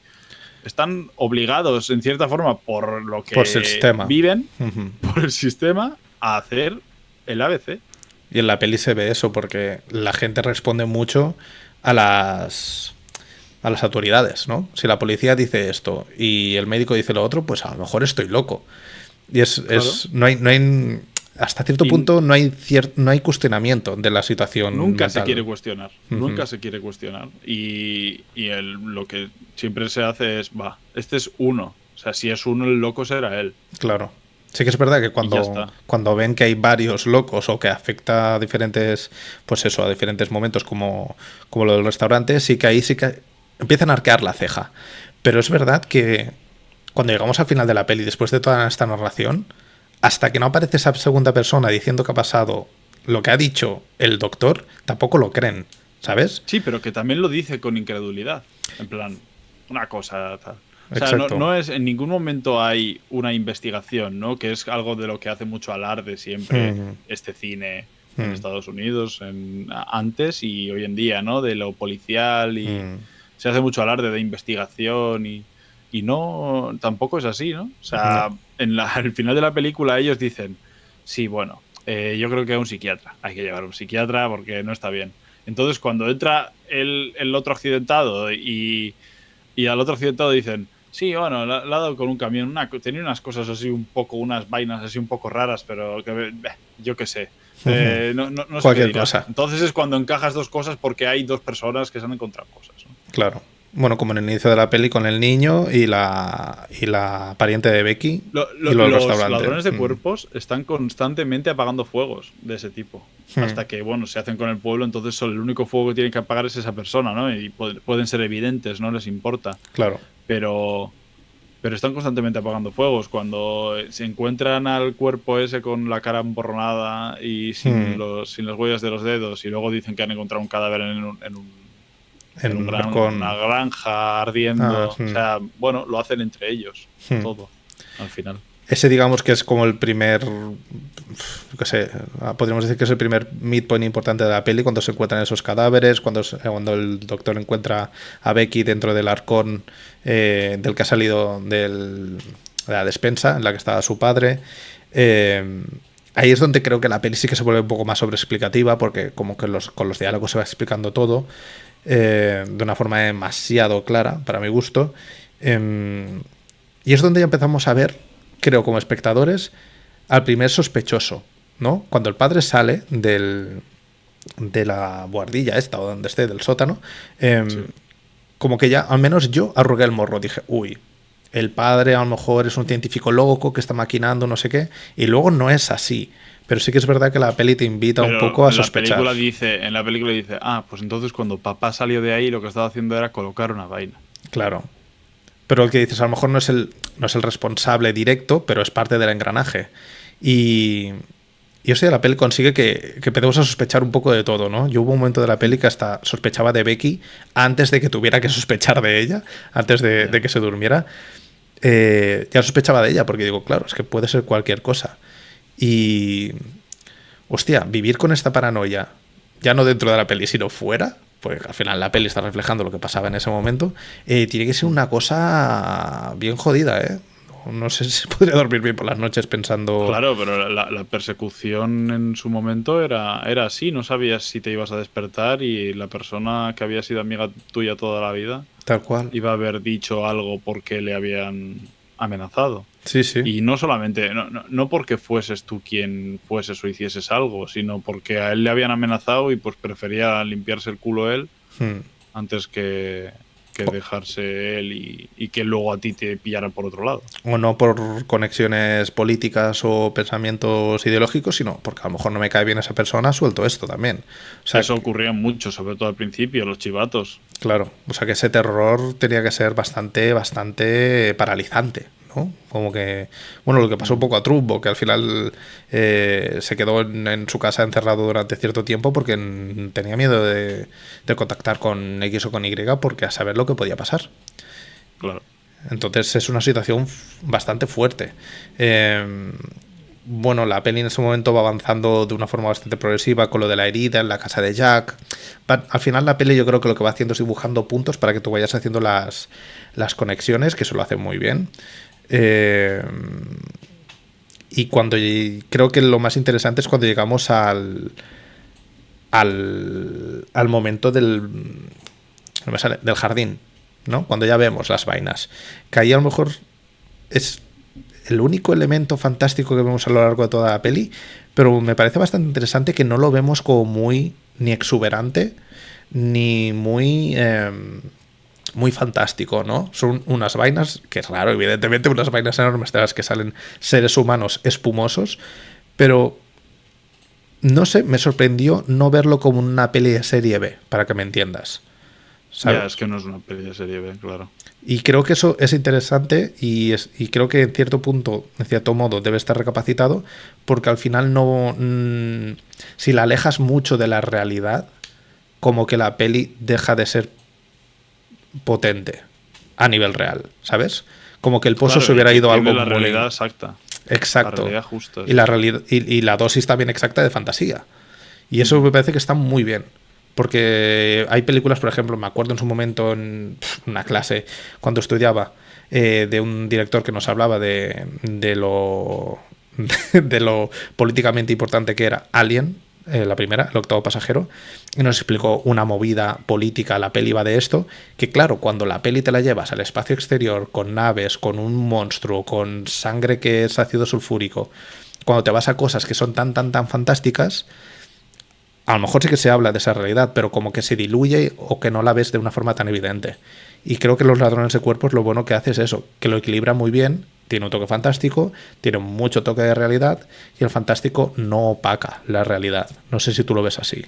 están obligados, en cierta forma, por lo Por que sistema. viven, Ujú. por el sistema, a hacer el ABC. Y en la peli se ve eso, porque la gente responde mucho a a las autoridades, ¿no? Si la policía dice esto y el médico dice lo otro, pues a lo mejor estoy loco. Y Claro. no hay, hasta cierto Y punto no hay cuestionamiento de la situación nunca se quiere mental. cuestionar, Ujú. nunca se quiere cuestionar. Lo que siempre se hace es, va, este es uno. O sea, si es uno, el loco será él. Claro. Sí que es verdad que Y ya está. cuando ven que hay varios locos o que afecta a diferentes, pues eso, a diferentes momentos como lo del restaurante, sí que ahí sí que empiezan a arquear la ceja. Pero es verdad que cuando llegamos al final de la peli, después de toda esta narración, hasta que no aparece esa segunda persona diciendo que ha pasado lo que ha dicho el doctor, tampoco lo creen, ¿sabes? Sí, pero que también lo dice con incredulidad. En plan, una cosa tal. O sea, no, Exacto. no es, en ningún momento hay una investigación, ¿no? Que es algo de lo que hace mucho alarde siempre Mm, este cine en mm, Estados Unidos, antes y hoy en día, ¿no? De lo policial, y mm, se hace mucho alarde de investigación, y no, tampoco es así, ¿no? O no, sea, al final de la película ellos dicen, sí, bueno, yo creo que a un psiquiatra, hay que llevar a un psiquiatra porque no está bien. Entonces, cuando entra el otro accidentado y Y al otro accidentado dicen, sí, bueno, le ha dado con un camión, tenía unas cosas así un poco, unas vainas así un poco raras, pero yo qué sé. No sé qué Cualquier dirá. cosa. Entonces es cuando encajas dos cosas porque hay dos personas que se han encontrado cosas, ¿no? Claro. Bueno, como en el inicio de la peli con el niño y la pariente de Becky y lo del Los restaurante. ladrones de cuerpos están constantemente apagando fuegos de ese tipo. Hasta que, bueno, se hacen con el pueblo, entonces el único fuego que tienen que apagar es esa persona, ¿no? Y pueden ser evidentes, no les importa. Claro. Pero están constantemente apagando fuegos. Cuando se encuentran al cuerpo ese con la cara emborronada y sin las huellas de los dedos, y luego dicen que han encontrado un cadáver en En un una arcón. granja ardiendo. O sea, bueno, lo hacen entre ellos, todo, al final. Ese digamos que es como el primer, qué sé, podríamos decir que es el primer midpoint importante de la peli, cuando se encuentran esos cadáveres, cuando el doctor encuentra a Becky dentro del arcón del que ha salido de la despensa en la que estaba su padre. Ahí es donde creo que la peli sí que se vuelve un poco más sobreexplicativa, porque como que con los diálogos se va explicando todo de una forma demasiado clara, para mi gusto. Y es donde ya empezamos a ver, creo, como espectadores, al primer sospechoso, ¿no? Cuando el padre sale de la buhardilla esta, o donde esté, del sótano, Sí. como que ya, al menos yo, arrugué el morro. Dije, uy, el padre a lo mejor es un científico loco que está maquinando no sé qué, y luego no es así. Pero sí que es verdad que la peli te invita un poco a sospechar. En la película dice, pues entonces cuando papá salió de ahí lo que estaba haciendo era colocar una vaina. Claro. Pero el que dices, a lo mejor no es el responsable directo, pero es parte del engranaje. Y eso de la peli consigue que empecemos a sospechar un poco de todo, ¿no? Yo hubo un momento de la peli que hasta sospechaba de Becky antes de que tuviera que sospechar de ella, antes de que se durmiera. Ya sospechaba de ella, porque digo, claro, es que puede ser cualquier cosa. Y, hostia, vivir con esta paranoia, ya no dentro de la peli, sino fuera, porque al final la peli está reflejando lo que pasaba en ese momento, tiene que ser una cosa bien jodida, ¿eh? No sé si podría dormir bien por las noches pensando... Claro, pero la persecución en su momento era así, no sabías si te ibas a despertar y la persona que había sido amiga tuya toda la vida Tal cual. iba a haber dicho algo porque le habían amenazado. Sí, sí. Y no solamente, no porque fueses tú quien fueses o hicieses algo, sino porque a él le habían amenazado y pues prefería limpiarse el culo él antes que dejarse él y que luego a ti te pillaran por otro lado. O no por conexiones políticas o pensamientos ideológicos, sino porque a lo mejor no me cae bien esa persona, suelto esto también. O sea, eso ocurría mucho, sobre todo al principio, los chivatos. Claro, o sea que ese terror tenía que ser bastante paralizante, ¿no? Como que, bueno, lo que pasó un poco a Trumbo, que al final se quedó en su casa encerrado durante cierto tiempo porque tenía miedo de contactar con X o con Y, porque a saber lo que podía pasar. Claro. Entonces es una situación bastante fuerte. Bueno, la peli en ese momento va avanzando de una forma bastante progresiva con lo de la herida en la casa de Jack. Al final la peli yo creo que lo que va haciendo es dibujando puntos para que tú vayas haciendo las conexiones, que eso lo hace muy bien. Y creo que lo más interesante es cuando llegamos al momento del jardín, ¿no? Cuando ya vemos las vainas. Que ahí a lo mejor es el único elemento fantástico que vemos a lo largo de toda la peli, pero me parece bastante interesante que no lo vemos como muy ni exuberante ni muy muy fantástico, ¿no? Son unas vainas, que es raro, evidentemente, unas vainas enormes de las que salen seres humanos espumosos, pero no sé, me sorprendió no verlo como una peli de serie B, para que me entiendas. ¿Sabes? Ya, es que no es una peli de serie B, claro. Y creo que eso es interesante y creo que en cierto punto, en cierto modo, debe estar recapacitado, porque al final no... si la alejas mucho de la realidad, como que la peli deja de ser potente a nivel real, ¿sabes? Como que el pozo se hubiera ido a algo la muy... realidad exacta. Exacto. La realidad justa. Y la realidad y la dosis también exacta de fantasía. Y eso me parece que está muy bien. Porque hay películas, por ejemplo, me acuerdo en su momento en una clase, cuando estudiaba, de un director que nos hablaba de lo políticamente importante que era Alien, la primera, El octavo pasajero, y nos explicó una movida política, la peli va de esto, que claro, cuando la peli te la llevas al espacio exterior, con naves, con un monstruo, con sangre que es ácido sulfúrico, cuando te vas a cosas que son tan fantásticas, a lo mejor sí que se habla de esa realidad, pero como que se diluye o que no la ves de una forma tan evidente. Y creo que Los ladrones de cuerpos lo bueno que hace es eso, que lo equilibra muy bien, tiene un toque fantástico, tiene mucho toque de realidad y el fantástico no opaca la realidad. No sé si tú lo ves así.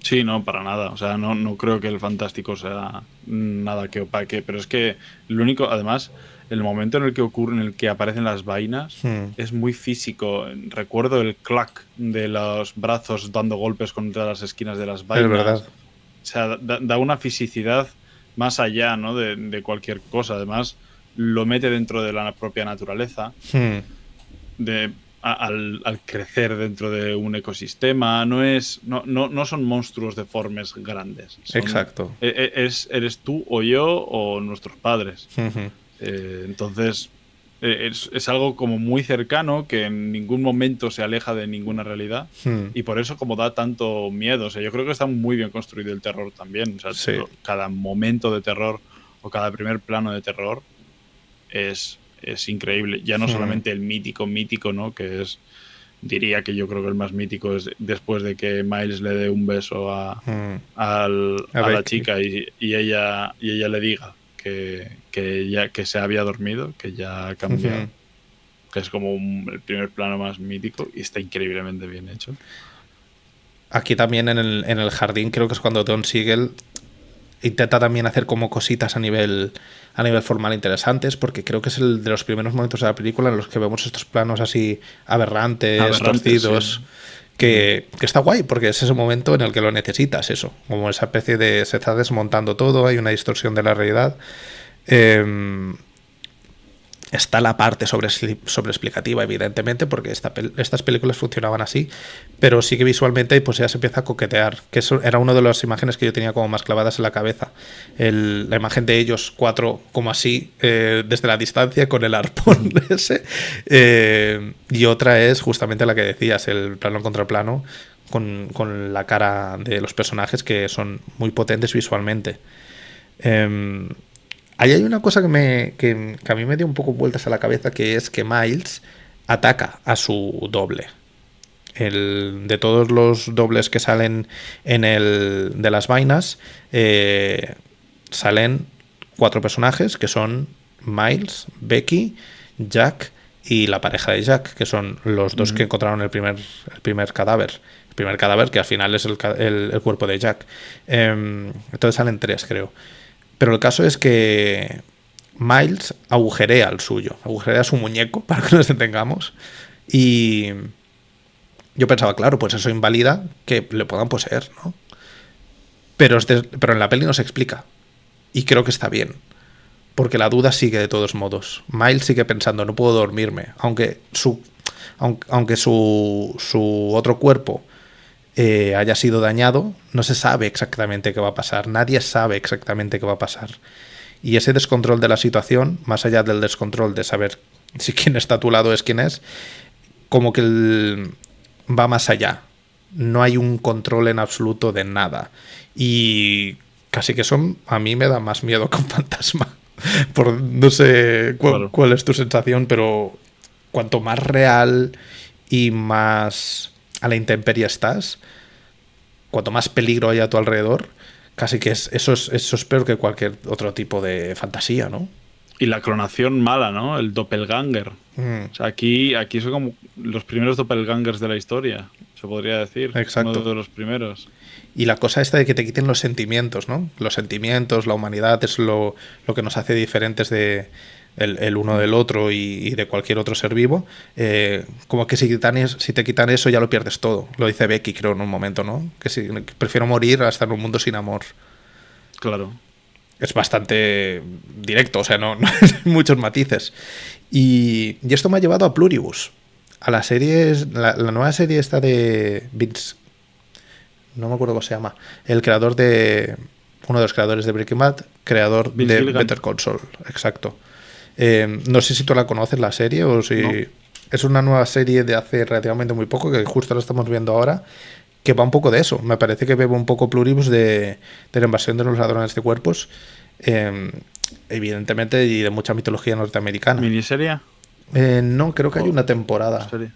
Sí, no, para nada. O sea, no creo que el fantástico sea nada que opaque, pero es que lo único, además, el momento en el que ocurre, en el que aparecen las vainas, es muy físico. Recuerdo el clac de los brazos dando golpes contra las esquinas de las vainas. Es verdad. O sea, da una fisicidad más allá, ¿no? de cualquier cosa. Además, lo mete dentro de la propia naturaleza. Al crecer dentro de un ecosistema, no son monstruos deformes grandes. Exacto. Eres tú o yo o nuestros padres. Entonces, es algo como muy cercano que en ningún momento se aleja de ninguna realidad y por eso como da tanto miedo. O sea, yo creo que está muy bien construido el terror también. O sea, Sí. cada momento de terror o cada primer plano de terror es increíble. Ya no solamente el mítico, ¿no? Que diría que yo creo que el más mítico es después de que Miles le dé un beso a la chica y ella le diga que se había dormido, que ya ha cambiado. Que es como el primer plano más mítico y está increíblemente bien hecho. Aquí también en el jardín creo que es cuando Don Siegel intenta también hacer como cositas a nivel formal interesantes, porque creo que es el de los primeros momentos de la película en los que vemos estos planos así aberrantes torcidos, sí. que está guay, porque es ese momento en el que lo necesitas, eso, como esa especie de se está desmontando todo, hay una distorsión de la realidad. Está la parte sobreexplicativa, evidentemente, porque estas películas funcionaban así, pero sí que visualmente pues ya se empieza a coquetear, que eso era una de las imágenes que yo tenía como más clavadas en la cabeza. La imagen de ellos cuatro como así, desde la distancia, con el arpón ese. Y otra es justamente la que decías, el plano contra plano, con la cara de los personajes que son muy potentes visualmente. Ahí hay una cosa que a mí me dio un poco vueltas a la cabeza, que es que Miles ataca a su doble. De todos los dobles que salen de las vainas, salen 4 personajes que son Miles, Becky, Jack y la pareja de Jack, que son los dos que encontraron el primer cadáver. El primer cadáver que al final es el cuerpo de Jack. Entonces salen 3, creo. Pero el caso es que Miles agujerea al suyo, agujerea su muñeco, para que nos entendamos. Y yo pensaba, claro, pues eso invalida que le puedan poseer, ¿no? Pero en la peli no se explica. Y creo que está bien. Porque la duda sigue de todos modos. Miles sigue pensando, no puedo dormirme. Aunque su otro cuerpo haya sido dañado, no se sabe exactamente qué va a pasar. Nadie sabe exactamente qué va a pasar. Y ese descontrol de la situación, más allá del descontrol de saber si quien está a tu lado es quien es, como que va más allá. No hay un control en absoluto de nada. Y casi que eso a mí me da más miedo que un fantasma. No sé cuál es tu sensación, pero cuanto más real y más a la intemperie estás, cuanto más peligro hay a tu alrededor, casi que eso es peor que cualquier otro tipo de fantasía, ¿no? Y la clonación mala, ¿no? El doppelganger. O sea, aquí son como los primeros doppelgangers de la historia, se podría decir. Exacto. Uno de los primeros. Y la cosa esta de que te quiten los sentimientos, ¿no? Los sentimientos, la humanidad es lo que nos hace diferentes el uno del otro y de cualquier otro ser vivo. Como que si te quitan eso ya lo pierdes todo. Lo dice Becky, creo, en un momento, ¿no? Que prefiero morir a estar en un mundo sin amor. Claro. Es bastante directo, o sea, no hay muchos matices. Y esto me ha llevado a Pluribus, a la serie, la nueva serie esta de Vince, no me acuerdo cómo se llama, uno de los creadores de Breaking Bad, creador de Better Call Saul, exacto. No sé si tú la conoces la serie o si... No. es una nueva serie de hace relativamente muy poco, que justo lo estamos viendo ahora, que va un poco de eso. Me parece que bebe un poco Pluribus de la invasión de los ladrones de cuerpos, eh, evidentemente, y de mucha mitología norteamericana. ¿Miniserie? No, creo que hay ¿O una temporada. serie?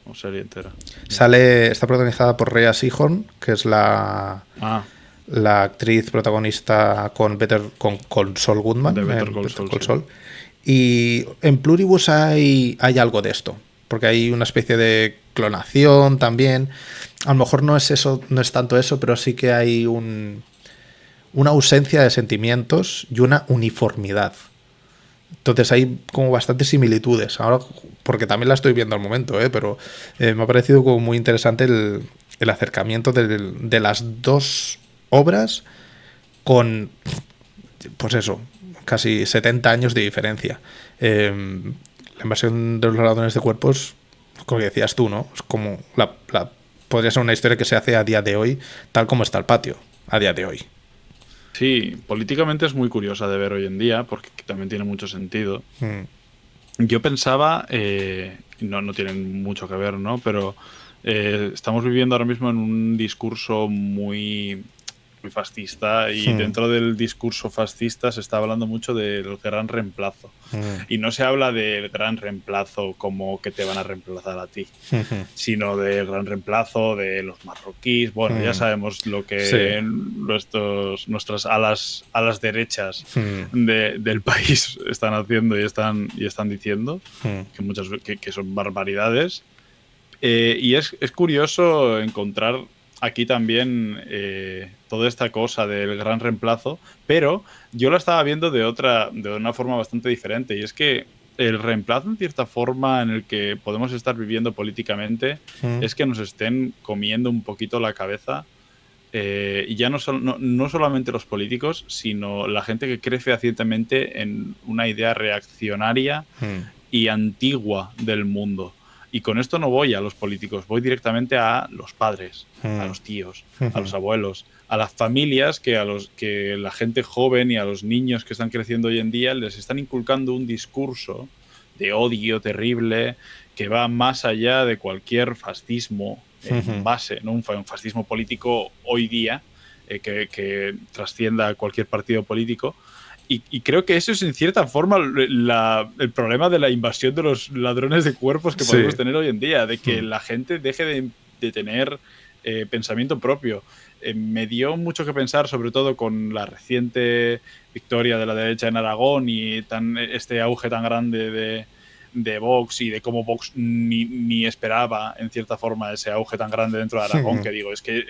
¿O serie entera? Está protagonizada por Rhea Seehorn, que es Ah, la actriz protagonista con Saul Goodman de Better en Call Better Saul, Call sí. Saul. Y en Pluribus hay algo de esto, porque hay una especie de clonación también. A lo mejor no es eso, no es tanto eso, pero sí que hay una ausencia de sentimientos y una uniformidad. Entonces hay como bastantes similitudes. Ahora, porque también la estoy viendo al momento, pero me ha parecido como muy interesante el acercamiento de las dos obras con, pues eso, casi 70 años de diferencia. La invasión de los ladrones de cuerpos, como decías tú, ¿no? Es como podría ser una historia que se hace a día de hoy, tal como está el patio, a día de hoy. Sí, políticamente es muy curiosa de ver hoy en día, porque también tiene mucho sentido. Mm. Yo pensaba, no tienen mucho que ver, ¿no? Pero estamos viviendo ahora mismo en un discurso muy fascista, y Mm. dentro del discurso fascista se está hablando mucho del gran reemplazo. Mm. Y no se habla del gran reemplazo como que te van a reemplazar a ti, Mm. sino del gran reemplazo de los marroquíes. Bueno, ya Mm. sabemos lo Sí. que nuestras alas derechas Mm. del país están haciendo y están diciendo, Mm. que son barbaridades. Y es curioso encontrar aquí también toda esta cosa del gran reemplazo, pero yo la estaba viendo de una forma bastante diferente, y es que el reemplazo, en cierta forma, en el que podemos estar viviendo políticamente, Mm. es que nos estén comiendo un poquito la cabeza, y ya no solamente los políticos, sino la gente que cree fehacientemente en una idea reaccionaria Mm. y antigua del mundo. Y con esto no voy a los políticos, voy directamente a los padres, a Mm. los tíos, a los Mm. abuelos, a las familias, que la gente joven y a los niños que están creciendo hoy en día les están inculcando un discurso de odio terrible que va más allá de cualquier fascismo en Mm. base, ¿no? Un fascismo político hoy día, que trascienda a cualquier partido político. Y creo que eso es, en cierta forma, el problema de la invasión de los ladrones de cuerpos que Sí. podemos tener hoy en día, de que Mm. la gente deje de tener pensamiento propio. Me dio mucho que pensar, sobre todo con la reciente victoria de la derecha en Aragón y este auge tan grande de Vox, y de cómo Vox ni esperaba, en cierta forma, ese auge tan grande dentro de Aragón, que digo, es que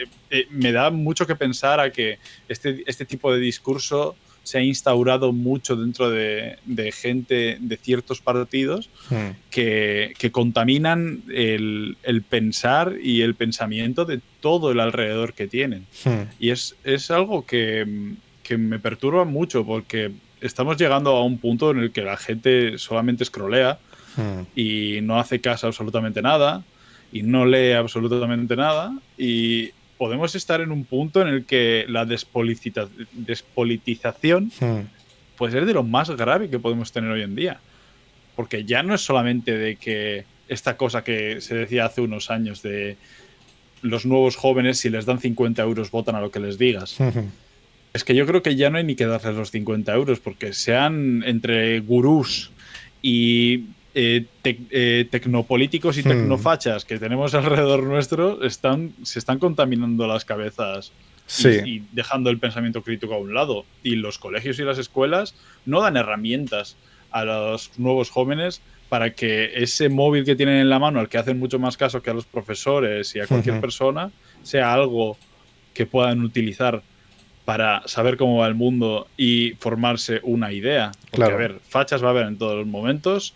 me da mucho que pensar a que este tipo de discurso se ha instaurado mucho dentro de gente de ciertos partidos Mm. que contaminan el pensar y el pensamiento de todo el alrededor que tienen. Mm. Y es algo que me perturba mucho, porque estamos llegando a un punto en el que la gente solamente scrollea Mm. y no hace caso a absolutamente nada y no lee absolutamente nada, y podemos estar en un punto en el que la despolitización Mm. puede ser de lo más grave que podemos tener hoy en día, porque ya no es solamente de que esta cosa que se decía hace unos años de los nuevos jóvenes, si les dan 50 euros, votan a lo que les digas. Mm. Es que yo creo que ya no hay ni que darles los 50 euros, porque sean entre gurús y tecnopolíticos y Mm. tecnofachas que tenemos alrededor nuestro, se están contaminando las cabezas Sí. y dejando el pensamiento crítico a un lado. Y los colegios y las escuelas no dan herramientas a los nuevos jóvenes para que ese móvil que tienen en la mano, al que hacen mucho más caso que a los profesores y a cualquier Mm. persona, sea algo que puedan utilizar para saber cómo va el mundo y formarse una idea. Porque, a Claro. ver, fachas va a haber en todos los momentos,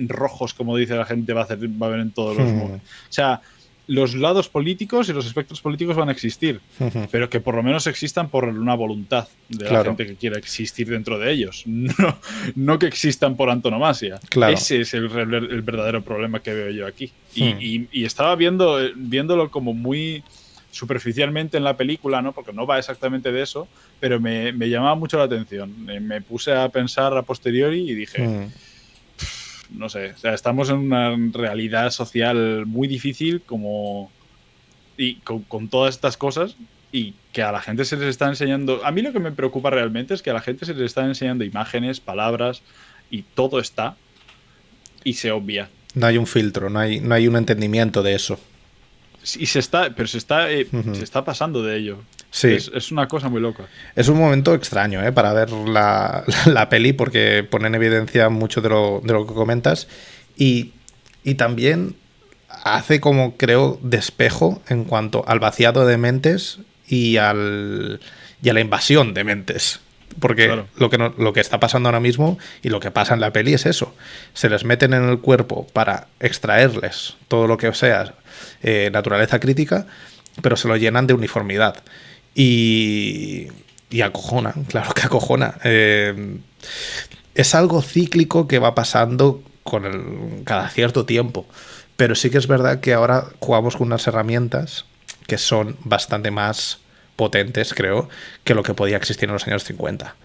rojos, como dice la gente, va a haber en todos los Mm. momentos. O sea, los lados políticos y los espectros políticos van a existir, Mm. pero que por lo menos existan por una voluntad de la Claro. gente que quiera existir dentro de ellos. No que existan por antonomasia. Claro. Ese es el verdadero problema que veo yo aquí. Mm. Y estaba viéndolo como muy superficialmente en la película, ¿no? Porque no va exactamente de eso, pero me llamaba mucho la atención. Me puse a pensar a posteriori y dije, Mm. no sé, o sea, estamos en una realidad social muy difícil y con todas estas cosas, y que a la gente se les está enseñando... A mí lo que me preocupa realmente es que a la gente se les está enseñando imágenes, palabras, y todo está, y se obvia. No hay un filtro, no hay un entendimiento de eso. Y se está pasando de ello. Sí. Es una cosa muy loca. Es un momento extraño, para ver la peli, porque pone en evidencia mucho de lo que comentas. Y también hace como, creo, despejo en cuanto al vaciado de mentes y a la invasión de mentes. Porque claro, lo que está pasando ahora mismo y lo que pasa en la peli es eso. Se les meten en el cuerpo para extraerles todo lo que sea naturaleza crítica, pero se lo llenan de uniformidad. Y acojona, claro que acojona. Es algo cíclico que va pasando cada cierto tiempo. Pero sí que es verdad que ahora jugamos con unas herramientas que son bastante más potentes, creo, que lo que podía existir en los años 50.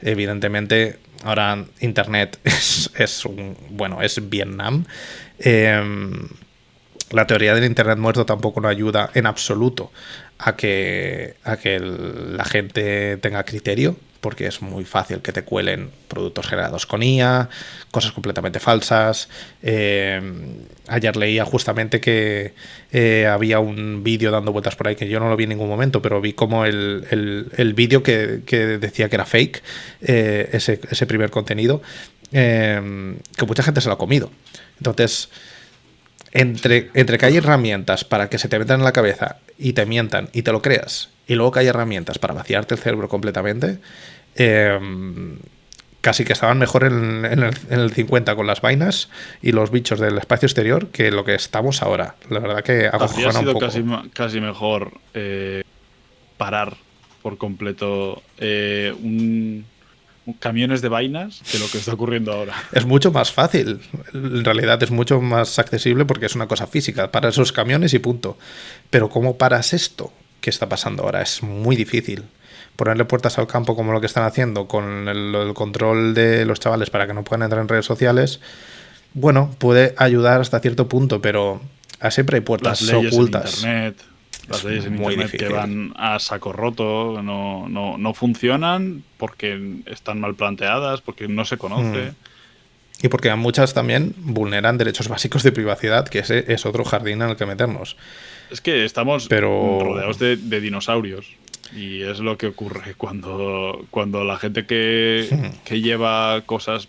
Evidentemente, ahora Internet es Vietnam. La teoría del Internet muerto tampoco nos ayuda en absoluto a que la gente tenga criterio, porque es muy fácil que te cuelen productos generados con IA, cosas completamente falsas. Ayer leía justamente que había un vídeo dando vueltas por ahí, que yo no lo vi en ningún momento, pero vi como el vídeo que decía que era fake, ese primer contenido, que mucha gente se lo ha comido. Entonces, entre que hay herramientas para que se te metan en la cabeza y te mientan y te lo creas, y luego que hay herramientas para vaciarte el cerebro completamente, casi que estaban mejor en el 50 con las vainas y los bichos del espacio exterior que lo que estamos ahora. La verdad que acojona un poco. Habría sido casi mejor parar por completo camiones de vainas que lo que está ocurriendo ahora. Es mucho más fácil, en realidad es mucho más accesible porque es una cosa física, para esos camiones y punto. Pero ¿cómo paras esto que está pasando ahora? Es muy difícil. Ponerle puertas al campo como lo que están haciendo con el control de los chavales para que no puedan entrar en redes sociales, bueno, puede ayudar hasta cierto punto, pero siempre hay puertas las leyes ocultas. En Internet, las leyes en Internet difícil. Que van a saco roto, no funcionan porque están mal planteadas, porque no se conoce. Y porque muchas también vulneran derechos básicos de privacidad, que ese es otro jardín en el que meternos. Es que estamos rodeados de dinosaurios. Y es lo que ocurre cuando la gente que lleva cosas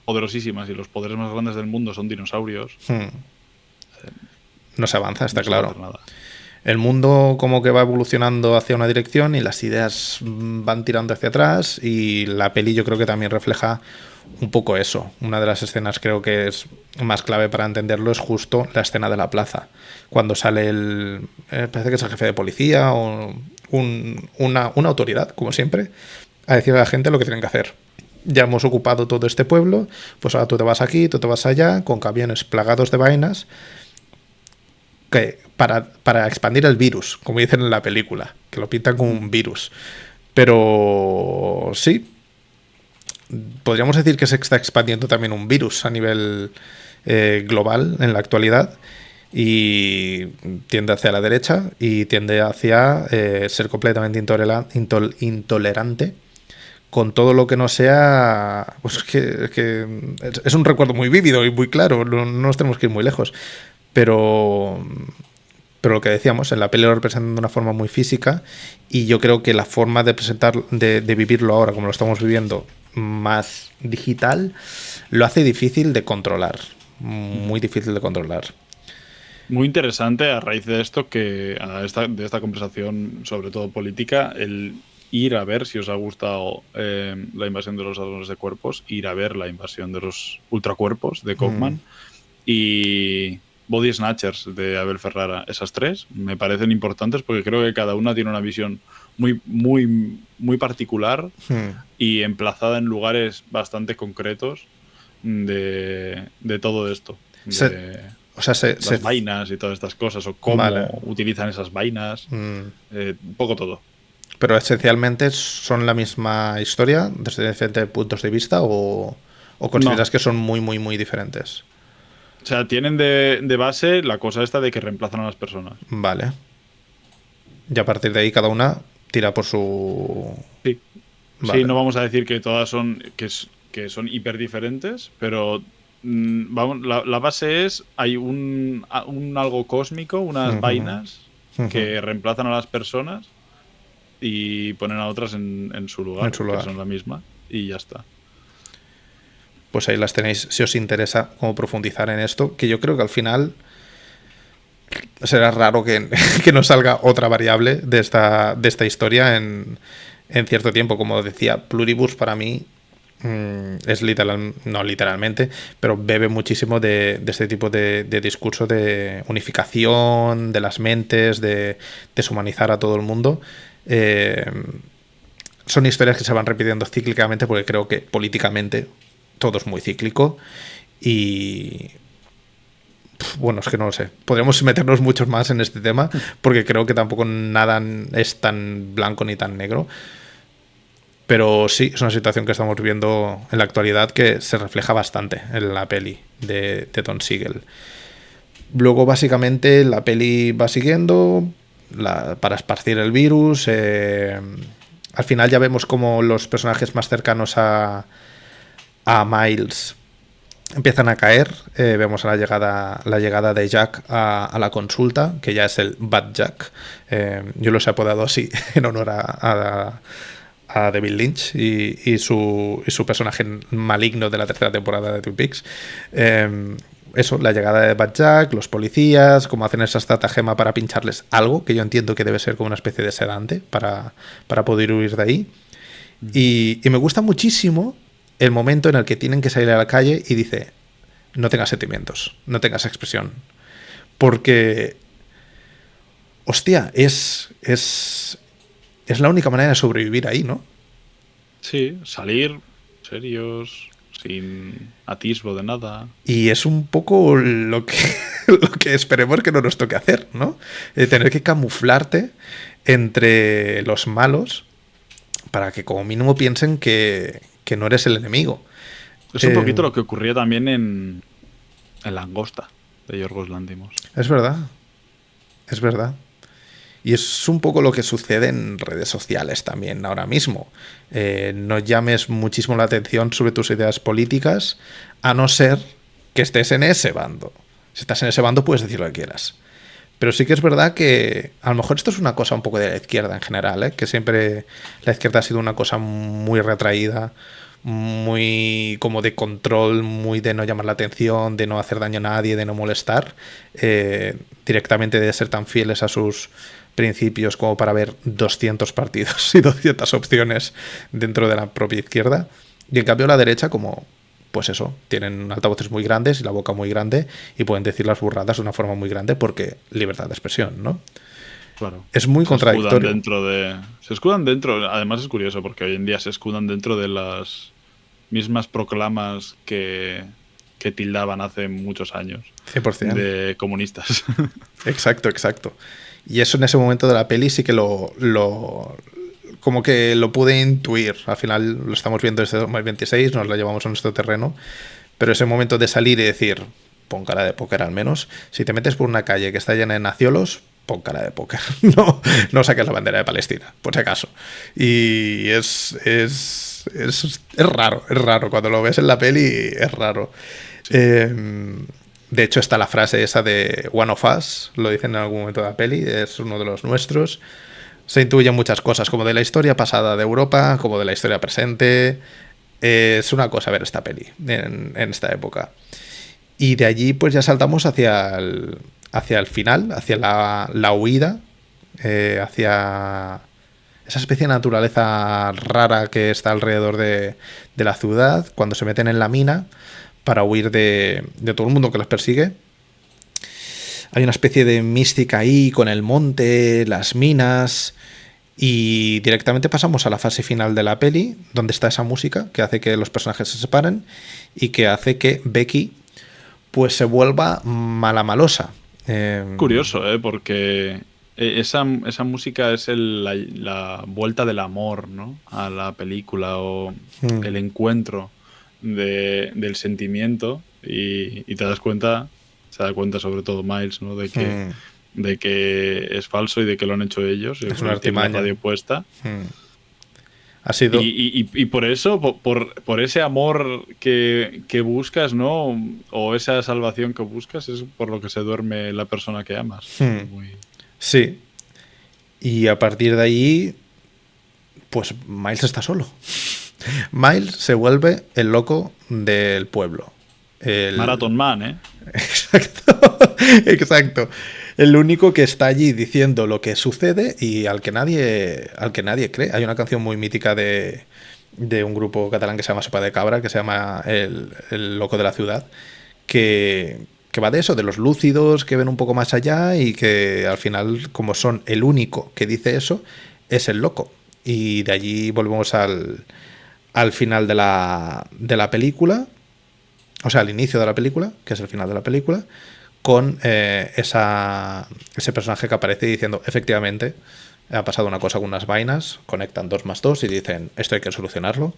poderosísimas y los poderes más grandes del mundo son dinosaurios. No se avanza, está claro. Nada. El mundo como que va evolucionando hacia una dirección y las ideas van tirando hacia atrás, y la peli yo creo que también refleja un poco eso. Una de las escenas creo que es más clave para entenderlo es justo la escena de la plaza, cuando sale parece que es el jefe de policía o una autoridad, como siempre, a decirle a la gente lo que tienen que hacer. Ya hemos ocupado todo este pueblo, pues ahora tú te vas aquí, tú te vas allá, con camiones plagados de vainas, que para expandir el virus, como dicen en la película, que lo pintan como un virus. Pero sí, podríamos decir que se está expandiendo también un virus a nivel global en la actualidad, y tiende hacia la derecha y tiende hacia ser completamente intolerante con todo lo que no sea, pues que es un recuerdo muy vívido y muy claro, no nos tenemos que ir muy lejos, pero lo que decíamos, en la peli lo representan de una forma muy física, y yo creo que la forma de presentar, de vivirlo ahora como lo estamos viviendo, más digital, lo hace difícil de controlar, muy difícil de controlar. Muy interesante a raíz de esto, de esta conversación, sobre todo política, el ir a ver, si os ha gustado la invasión de los ladrones de cuerpos, ir a ver la invasión de los ultracuerpos de Kaufman y Body Snatchers de Abel Ferrara. Esas tres me parecen importantes porque creo que cada una tiene una visión muy, muy, muy particular y emplazada en lugares bastante concretos de todo esto. Las vainas y todas estas cosas, o cómo utilizan esas vainas, un poco todo. Pero esencialmente son la misma historia desde diferentes puntos de vista, o ¿O consideras No. que son muy, muy, muy diferentes? O sea, tienen de base la cosa esta de que reemplazan a las personas. Vale. Y a partir de ahí cada una tira por su... Sí. Sí, Vale. no vamos a decir que todas son que son hiper diferentes, pero vamos, la base es hay un algo cósmico, unas Ujú, vainas ujú. que reemplazan a las personas y ponen a otras en su En lugar, su que lugar. son la misma, y ya está. Pues ahí las tenéis si os interesa cómo profundizar en esto, que yo creo que al final será raro que, que no salga otra variable de esta historia en cierto tiempo. Como decía, Pluribus para mí es literal, no literalmente, pero bebe muchísimo de este tipo de discurso de unificación de las mentes, de deshumanizar a todo el mundo. Eh, Son historias que se van repitiendo cíclicamente porque creo que políticamente todo es muy cíclico y bueno, es que no lo sé. Podríamos meternos muchos más en este tema porque creo que tampoco nada es tan blanco ni tan negro. Pero sí, es una situación que estamos viendo en la actualidad que se refleja bastante en la peli de Don Siegel. Luego, básicamente, la peli va siguiendo para esparcir el virus. Al final ya vemos como los personajes más cercanos a Miles empiezan a caer. Vemos a la llegada de Jack a la consulta, que ya es el Bad Jack. Yo los he apodado así en honor a David Lynch y su personaje maligno de la tercera temporada de Twin Peaks. Eso, la llegada de Bad Jack, los policías, cómo hacen esa estratagema para pincharles algo, que yo entiendo que debe ser como una especie de sedante para poder huir de ahí. Y me gusta muchísimo el momento en el que tienen que salir a la calle y dice, no tengas sentimientos, no tengas expresión. Porque, hostia, es la única manera de sobrevivir ahí, ¿no? Sí, salir serios, sin atisbo de nada. Y es un poco lo que, lo que esperemos que no nos toque hacer, ¿no? Tener que camuflarte entre los malos para que como mínimo piensen que no eres el enemigo. Es un poquito lo que ocurría también en Langosta, de Yorgos Lanthimos. Es verdad, es verdad. Y es un poco lo que sucede en redes sociales también ahora mismo. No llames muchísimo la atención sobre tus ideas políticas, a no ser que estés en ese bando. Si estás en ese bando puedes decir lo que quieras. Pero sí que es verdad que a lo mejor esto es una cosa un poco de la izquierda en general, ¿eh? Que siempre la izquierda ha sido una cosa muy retraída, muy como de control, muy de no llamar la atención, de no hacer daño a nadie, de no molestar, directamente de ser tan fieles a sus principios como para ver 200 partidos y 200 opciones dentro de la propia izquierda. Y en cambio la derecha, como pues eso, tienen altavoces muy grandes y la boca muy grande y pueden decir las burradas de una forma muy grande porque libertad de expresión, ¿no? Claro. Es muy Se escudan contradictorio. dentro de. Se escudan dentro. Además es curioso porque hoy en día se escudan dentro de las mismas proclamas que tildaban hace muchos años 100%. de comunistas. Exacto, exacto. Y eso en ese momento de la peli sí que como que lo pude intuir. Al final lo estamos viendo desde 2026, nos lo llevamos a nuestro terreno. Pero ese momento de salir y decir, pon cara de póker al menos. Si te metes por una calle que está llena de naciolos, pon cara de póker. No saques la bandera de Palestina, por si acaso. Y es raro, es raro. Cuando lo ves en la peli, es raro. Sí. De hecho, está la frase esa de One of Us, lo dicen en algún momento de la peli, es uno de los nuestros. Se intuyen muchas cosas, como de la historia pasada de Europa, como de la historia presente. Es una cosa ver esta peli en esta época. Y de allí pues ya saltamos hacia el final, hacia la huida, hacia esa especie de naturaleza rara que está alrededor de la ciudad, cuando se meten en la mina para huir de todo el mundo que los persigue. Hay una especie de mística ahí con el monte, las minas, y directamente pasamos a la fase final de la peli, donde está esa música que hace que los personajes se separen y que hace que Becky pues se vuelva mala-malosa. Curioso, porque esa música es la vuelta del amor, ¿no? A la película o el encuentro del sentimiento y te das cuenta, se da cuenta sobre todo Miles, ¿no? De que es falso y de que lo han hecho ellos. Es una artimaña. La radio puesta. Ha sido... Y por eso, por ese amor que buscas, ¿no? O esa salvación que buscas, es por lo que se duerme la persona que amas. Sí. Y a partir de ahí, pues Miles está solo. Miles se vuelve el loco del pueblo. Marathon Man, ¿eh? Exacto. El único que está allí diciendo lo que sucede y al que nadie cree. Hay una canción muy mítica de un grupo catalán que se llama Sopa de Cabra, que se llama El Loco de la Ciudad, que va de eso, de los lúcidos que ven un poco más allá y que al final, como son el único que dice eso, es el loco. Y de allí volvemos al final de la película, o sea, al inicio de la película, que es el final de la película, con ese personaje que aparece diciendo, efectivamente, ha pasado una cosa con unas vainas, conectan 2 más 2 y dicen, esto hay que solucionarlo.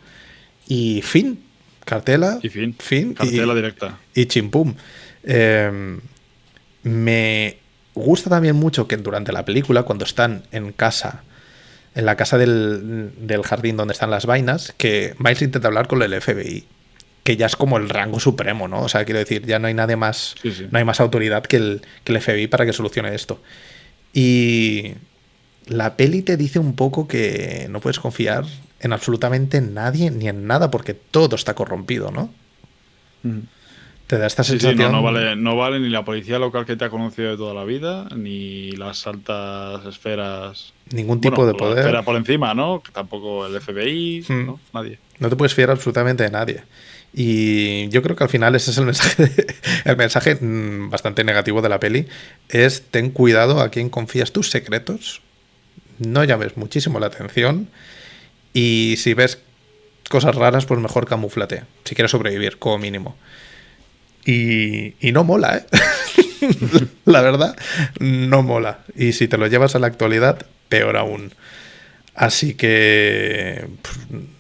Y fin, cartela. Y fin, cartela directa. Y chimpum. Me gusta también mucho que durante la película, cuando están en la casa del jardín donde están las vainas, que Miles intenta hablar con el FBI, que ya es como el rango supremo, ¿no? O sea, quiero decir, ya no hay nadie más, no hay más autoridad que el FBI para que solucione esto. Y la peli te dice un poco que no puedes confiar en absolutamente nadie ni en nada porque todo está corrompido, ¿no? Te da esta sensación... no vale ni la policía local que te ha conocido de toda la vida, ni las altas esferas... Ningún tipo de poder. La esfera por encima, ¿no? Tampoco el FBI, ¿no? Nadie. No te puedes fiar absolutamente de nadie. Y yo creo que al final ese es el mensaje bastante negativo de la peli, es ten cuidado a quién confías tus secretos, no llames muchísimo la atención y si ves cosas raras, pues mejor camúflate, si quieres sobrevivir, como mínimo. Y no mola, ¿eh? La verdad, no mola. Y si te lo llevas a la actualidad, peor aún. Así que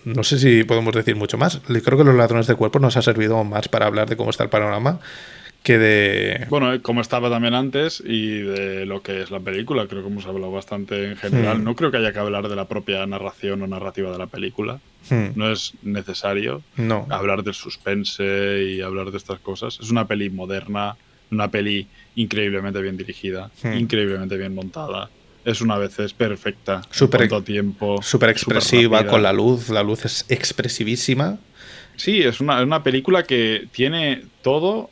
no sé si podemos decir mucho más. Creo que Los ladrones de cuerpos nos ha servido más para hablar de cómo está el panorama que de... Bueno, como estaba también antes y de lo que es la película. Creo que hemos hablado bastante en general. No creo que haya que hablar de la propia narración o narrativa de la película. No es necesario hablar del suspense y hablar de estas cosas. Es una peli moderna, una peli increíblemente bien dirigida, increíblemente bien montada. Es una vez perfecta, en tiempo, súper expresiva con la luz es expresivísima. Sí, es una película que tiene todo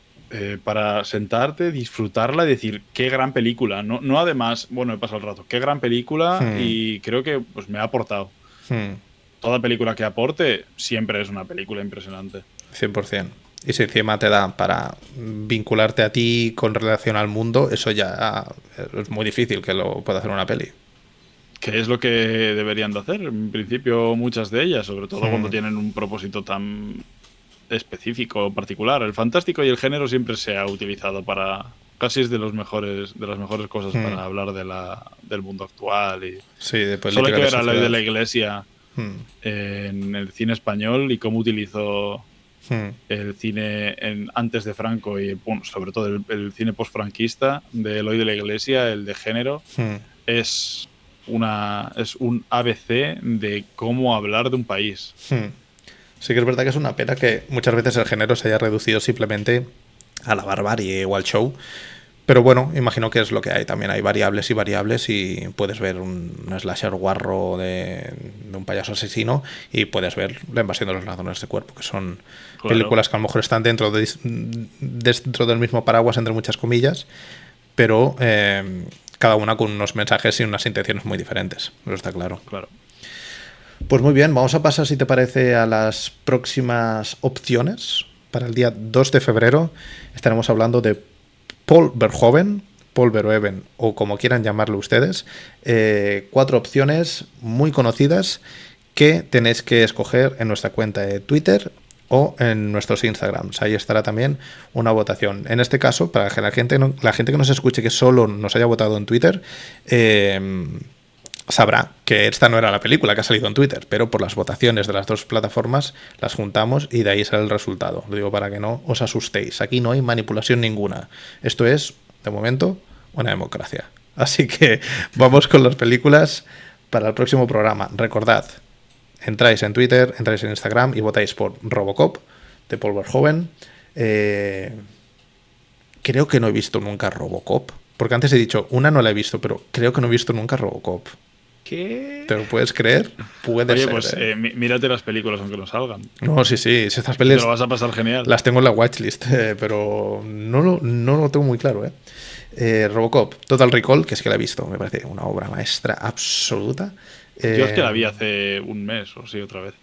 para sentarte, disfrutarla y decir, qué gran película. No además, bueno, he pasado el rato, qué gran película y creo que pues me ha aportado. Toda película que aporte siempre es una película impresionante. 100%. Y si encima te da para vincularte a ti con relación al mundo, eso ya es muy difícil que lo pueda hacer una peli. Que es lo que deberían de hacer, en principio muchas de ellas, sobre todo cuando tienen un propósito tan específico o particular. El fantástico y el género siempre se ha utilizado para... Casi es de las mejores cosas para hablar del mundo actual. Y sí, de política. Solo hay que ver a la Ley de la Iglesia en el cine español y cómo utilizó... el cine antes de Franco y bueno, sobre todo el cine postfranquista de Eloy de la Iglesia, el de género, es un ABC de cómo hablar de un país. Sí que es verdad que es una pena que muchas veces el género se haya reducido simplemente a la barbarie o al show. Pero bueno, imagino que es lo que hay. También hay variables y puedes ver un slasher guarro de un payaso asesino y puedes ver La invasión de los ladrones de cuerpo, que son películas que a lo mejor están dentro del mismo paraguas, entre muchas comillas, pero cada una con unos mensajes y unas intenciones muy diferentes. Eso está claro. Pues muy bien, vamos a pasar, si te parece, a las próximas opciones. Para el día 2 de febrero estaremos hablando de Paul Verhoeven, Paul Verhoeven o como quieran llamarlo ustedes, 4 opciones muy conocidas que tenéis que escoger en nuestra cuenta de Twitter o en nuestros Instagrams. Ahí estará también una votación. En este caso, para que la gente que nos escuche que solo nos haya votado en Twitter, sabrá que esta no era la película que ha salido en Twitter, pero por las votaciones de las dos plataformas las juntamos y de ahí sale el resultado. Lo digo para que no os asustéis. Aquí no hay manipulación ninguna. Esto es, de momento, una democracia. Así que vamos con las películas para el próximo programa. Recordad, entráis en Twitter, entráis en Instagram y votáis por Robocop de Paul Verhoeven. Creo que no he visto nunca Robocop, porque antes he dicho, una no la he visto, pero creo que no he visto nunca Robocop. ¿Qué? ¿Te lo puedes creer? Puede Oye, ser. pues mírate las películas aunque no salgan. No, sí, sí. Si estas Te pelis lo vas a pasar genial. las tengo en la watchlist, pero no lo tengo muy claro. Robocop, Total Recall, que es que la he visto, me parece una obra maestra absoluta. Yo es que la vi hace un mes o sí, otra vez.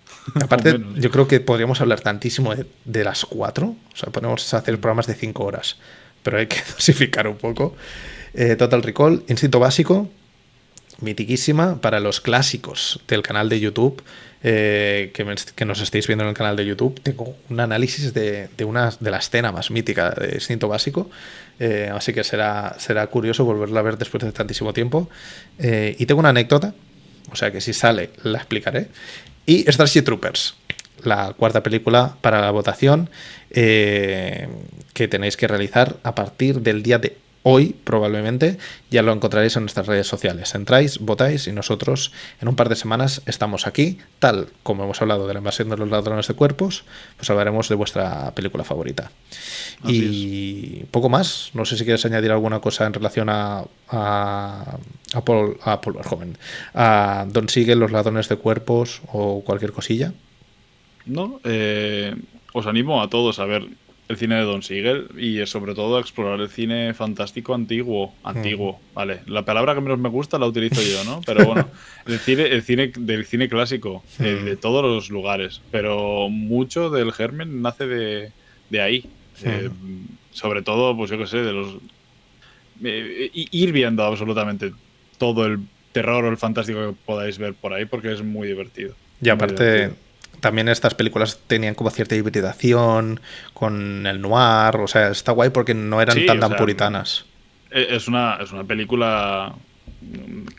Aparte, menos. yo creo que podríamos hablar tantísimo de las 4. O sea, podemos hacer programas de 5 horas, pero hay que dosificar un poco. Total Recall, Instinto Básico, mitiquísima para los clásicos del canal de YouTube. Que nos estéis viendo en el canal de YouTube, tengo un análisis de una de la escena más mítica de Instinto Básico, así que será curioso volverla a ver después de tantísimo tiempo. Y tengo una anécdota, o sea que si sale la explicaré. Y Starship Troopers, la cuarta película para la votación, que tenéis que realizar a partir del día de hoy, probablemente. Ya lo encontraréis en nuestras redes sociales. Entráis, votáis y nosotros en un par de semanas estamos aquí, tal como hemos hablado de la invasión de los ladrones de cuerpos, pues hablaremos de vuestra película favorita. Así Y poco más. No sé si quieres añadir alguna cosa en relación a Paul Verhoeven, a Don Siegel, los ladrones de cuerpos o cualquier cosilla. No, os animo a todos a ver el cine de Don Siegel y sobre todo a explorar el cine fantástico antiguo, vale. La palabra que menos me gusta la utilizo yo, ¿no? Pero bueno, el cine del cine clásico, de todos los lugares, pero mucho del germen nace de ahí. Sobre todo, pues yo qué sé, de los ir viendo absolutamente todo el terror o el fantástico que podáis ver por ahí, porque es muy divertido. Y aparte, también estas películas tenían como cierta hibridación con el noir, o sea, está guay porque no eran tan puritanas. Es una película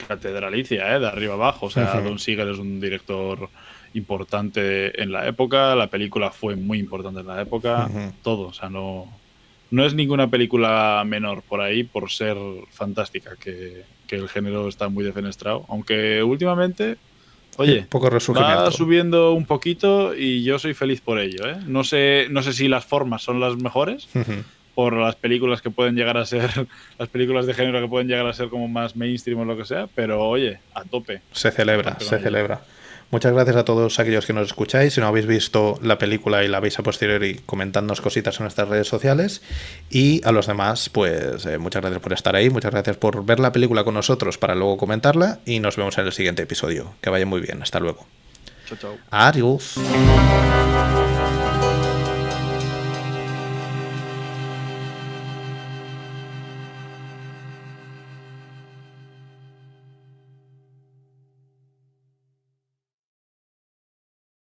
catedralicia, de arriba abajo. O sea, Don Siegel es un director importante en la época, la película fue muy importante en la época, todo, o sea, no es ninguna película menor por ahí por ser fantástica, que el género está muy defenestrado, aunque últimamente, oye, poco resurgimiento. Va subiendo un poquito y yo soy feliz por ello, ¿eh? No sé si las formas son las mejores, por las películas que pueden llegar a ser, las películas de género que pueden llegar a ser como más mainstream o lo que sea, pero oye, a tope. Se celebra. Muchas gracias a todos aquellos que nos escucháis. Si no habéis visto la película y la veis a posteriori, comentadnos cositas en nuestras redes sociales. Y a los demás, pues muchas gracias por estar ahí. Muchas gracias por ver la película con nosotros para luego comentarla. Y nos vemos en el siguiente episodio. Que vaya muy bien. Hasta luego. Chao, chao. Adiós.